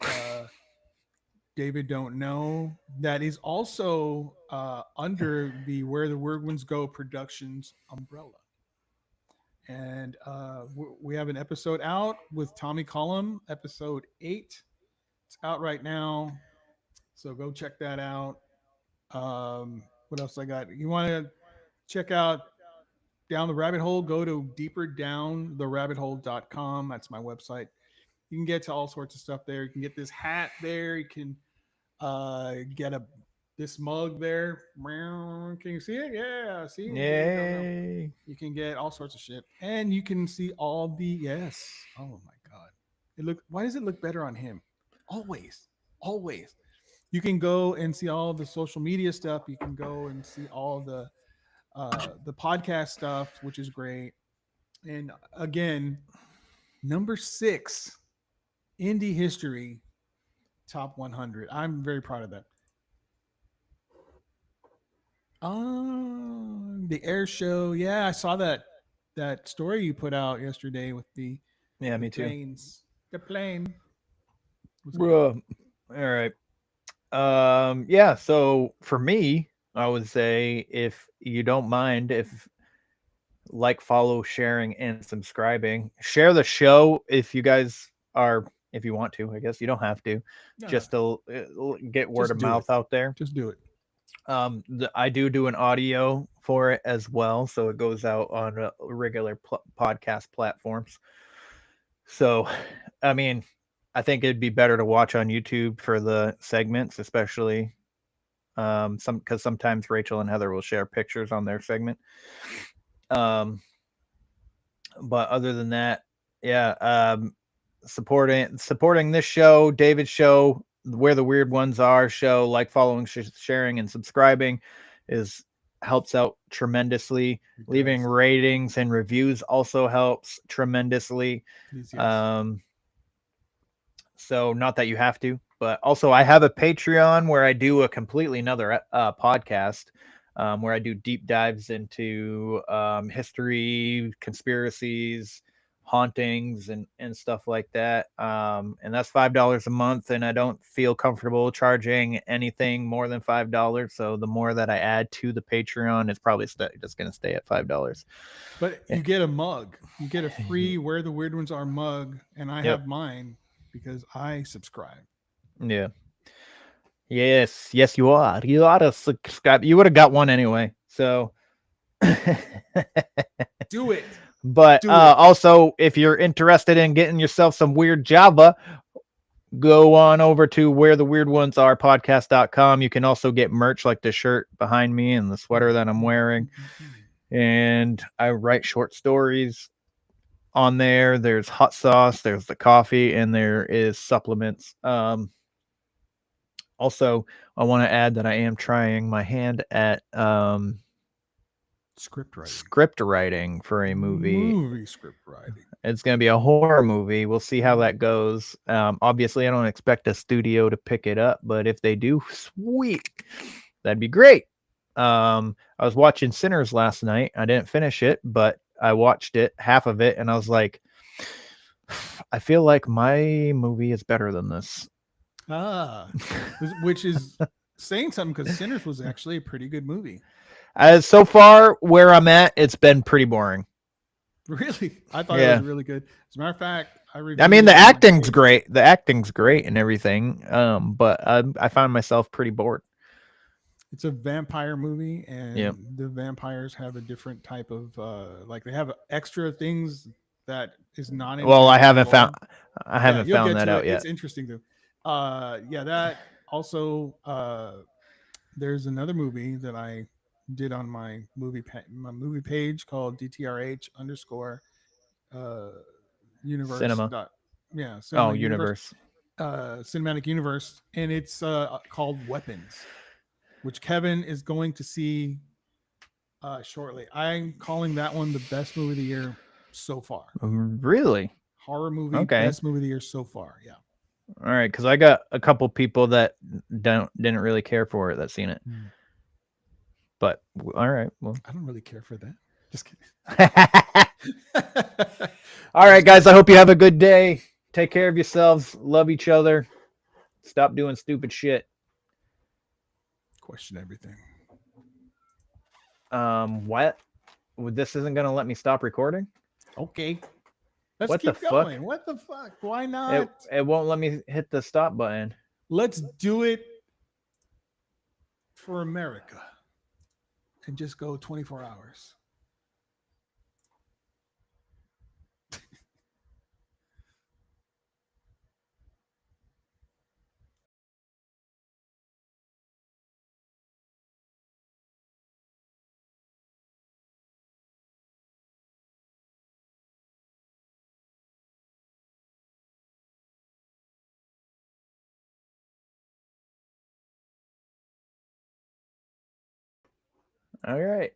David Don't Know. That is also under the Where the Weird Ones Go Productions umbrella. And we have an episode out with Tommy Cullum, episode 8. It's out right now. So go check that out. What else I got? You want to check out Down the Rabbit Hole? Go to deeperdowntherabbithole.com. That's my website. You can get to all sorts of stuff there. You can get this hat there. You can get this mug there. Can you see it? Yeah, see? Yay. You can get all sorts of shit. And you can see all the yes. Oh my god. Why does it look better on him? Always. You can go and see all the social media stuff. You can go and see all the podcast stuff, which is great. And again, number 6, indie history top 100. I'm very proud of that. The air show. Yeah, I saw that story you put out yesterday with the Yeah, me too. planes. The plane. Bruh. All right. Yeah, so for me, I would say if you don't mind, if like, follow, sharing, and subscribing, share the show if you guys are, if you want to. I guess you don't have to, just to get word Just of do mouth out there. Just do it. I do an audio for it as well, so it goes out on regular podcast platforms. So, I mean, I think it'd be better to watch on YouTube for the segments, especially because sometimes Rachel and Heather will share pictures on their segment. But other than that, yeah, supporting this show, David's show, Where the Weird Ones Are show, like, following, sharing, and subscribing helps out tremendously. Leaving ratings and reviews also helps tremendously. Please, yes. So not that you have to, but also I have a Patreon where I do a completely another podcast where I do deep dives into history, conspiracies, hauntings and stuff like that. And that's $5 a month, and I don't feel comfortable charging anything more than $5. So the more that I add to the Patreon, it's probably just going to stay at $5. But you get a mug. You get a free Where the Weird Ones Are mug, and I Yep. have mine because I subscribe. Yeah. Yes, you are. You are a subscribe. You would have got one anyway. So Do it. But Do it. also, if you're interested in getting yourself some weird Java, go on over to where the weird ones are podcast.com. You can also get merch like the shirt behind me and the sweater that I'm wearing. And I write short stories on there. There's hot sauce, there's the coffee, and there is supplements. Also, I want to add that I am trying my hand at Script writing for a movie. Movie script writing. It's going to be a horror movie. We'll see how that goes. Obviously, I don't expect a studio to pick it up, but if they do, sweet. That'd be great. I was watching Sinners last night. I didn't finish it, but I watched it, half of it, and I was like, I feel like my movie is better than this. Which is saying something because Sinners was actually a pretty good movie. So far, where I'm at, it's been pretty boring. Really? I thought it was really good. As a matter of fact, I mean, the acting's great. The acting's great and everything. But I found myself pretty bored. It's a vampire movie, and the vampires have a different type of like they have extra things that is not. Well, I haven't found found that out yet. It's interesting though. That also. There's another movie that I did on my movie page called DTRH _ universe. Cinema. Universe. Cinematic Universe, and it's called Weapons, which Kevin is going to see shortly. I'm calling that one the best movie of the year so far. Really? Horror movie, best movie of the year so far. Yeah. All right, because I got a couple people that didn't really care for it that seen it. But all right, well, I don't really care for that. Just kidding. All right, guys. I hope you have a good day. Take care of yourselves. Love each other. Stop doing stupid shit. Question everything. What? This isn't gonna let me stop recording? Okay. Let's What the keep going. fuck? What the fuck? Why not? It won't let me hit the stop button. Let's do it for America and just go 24 hours. All right.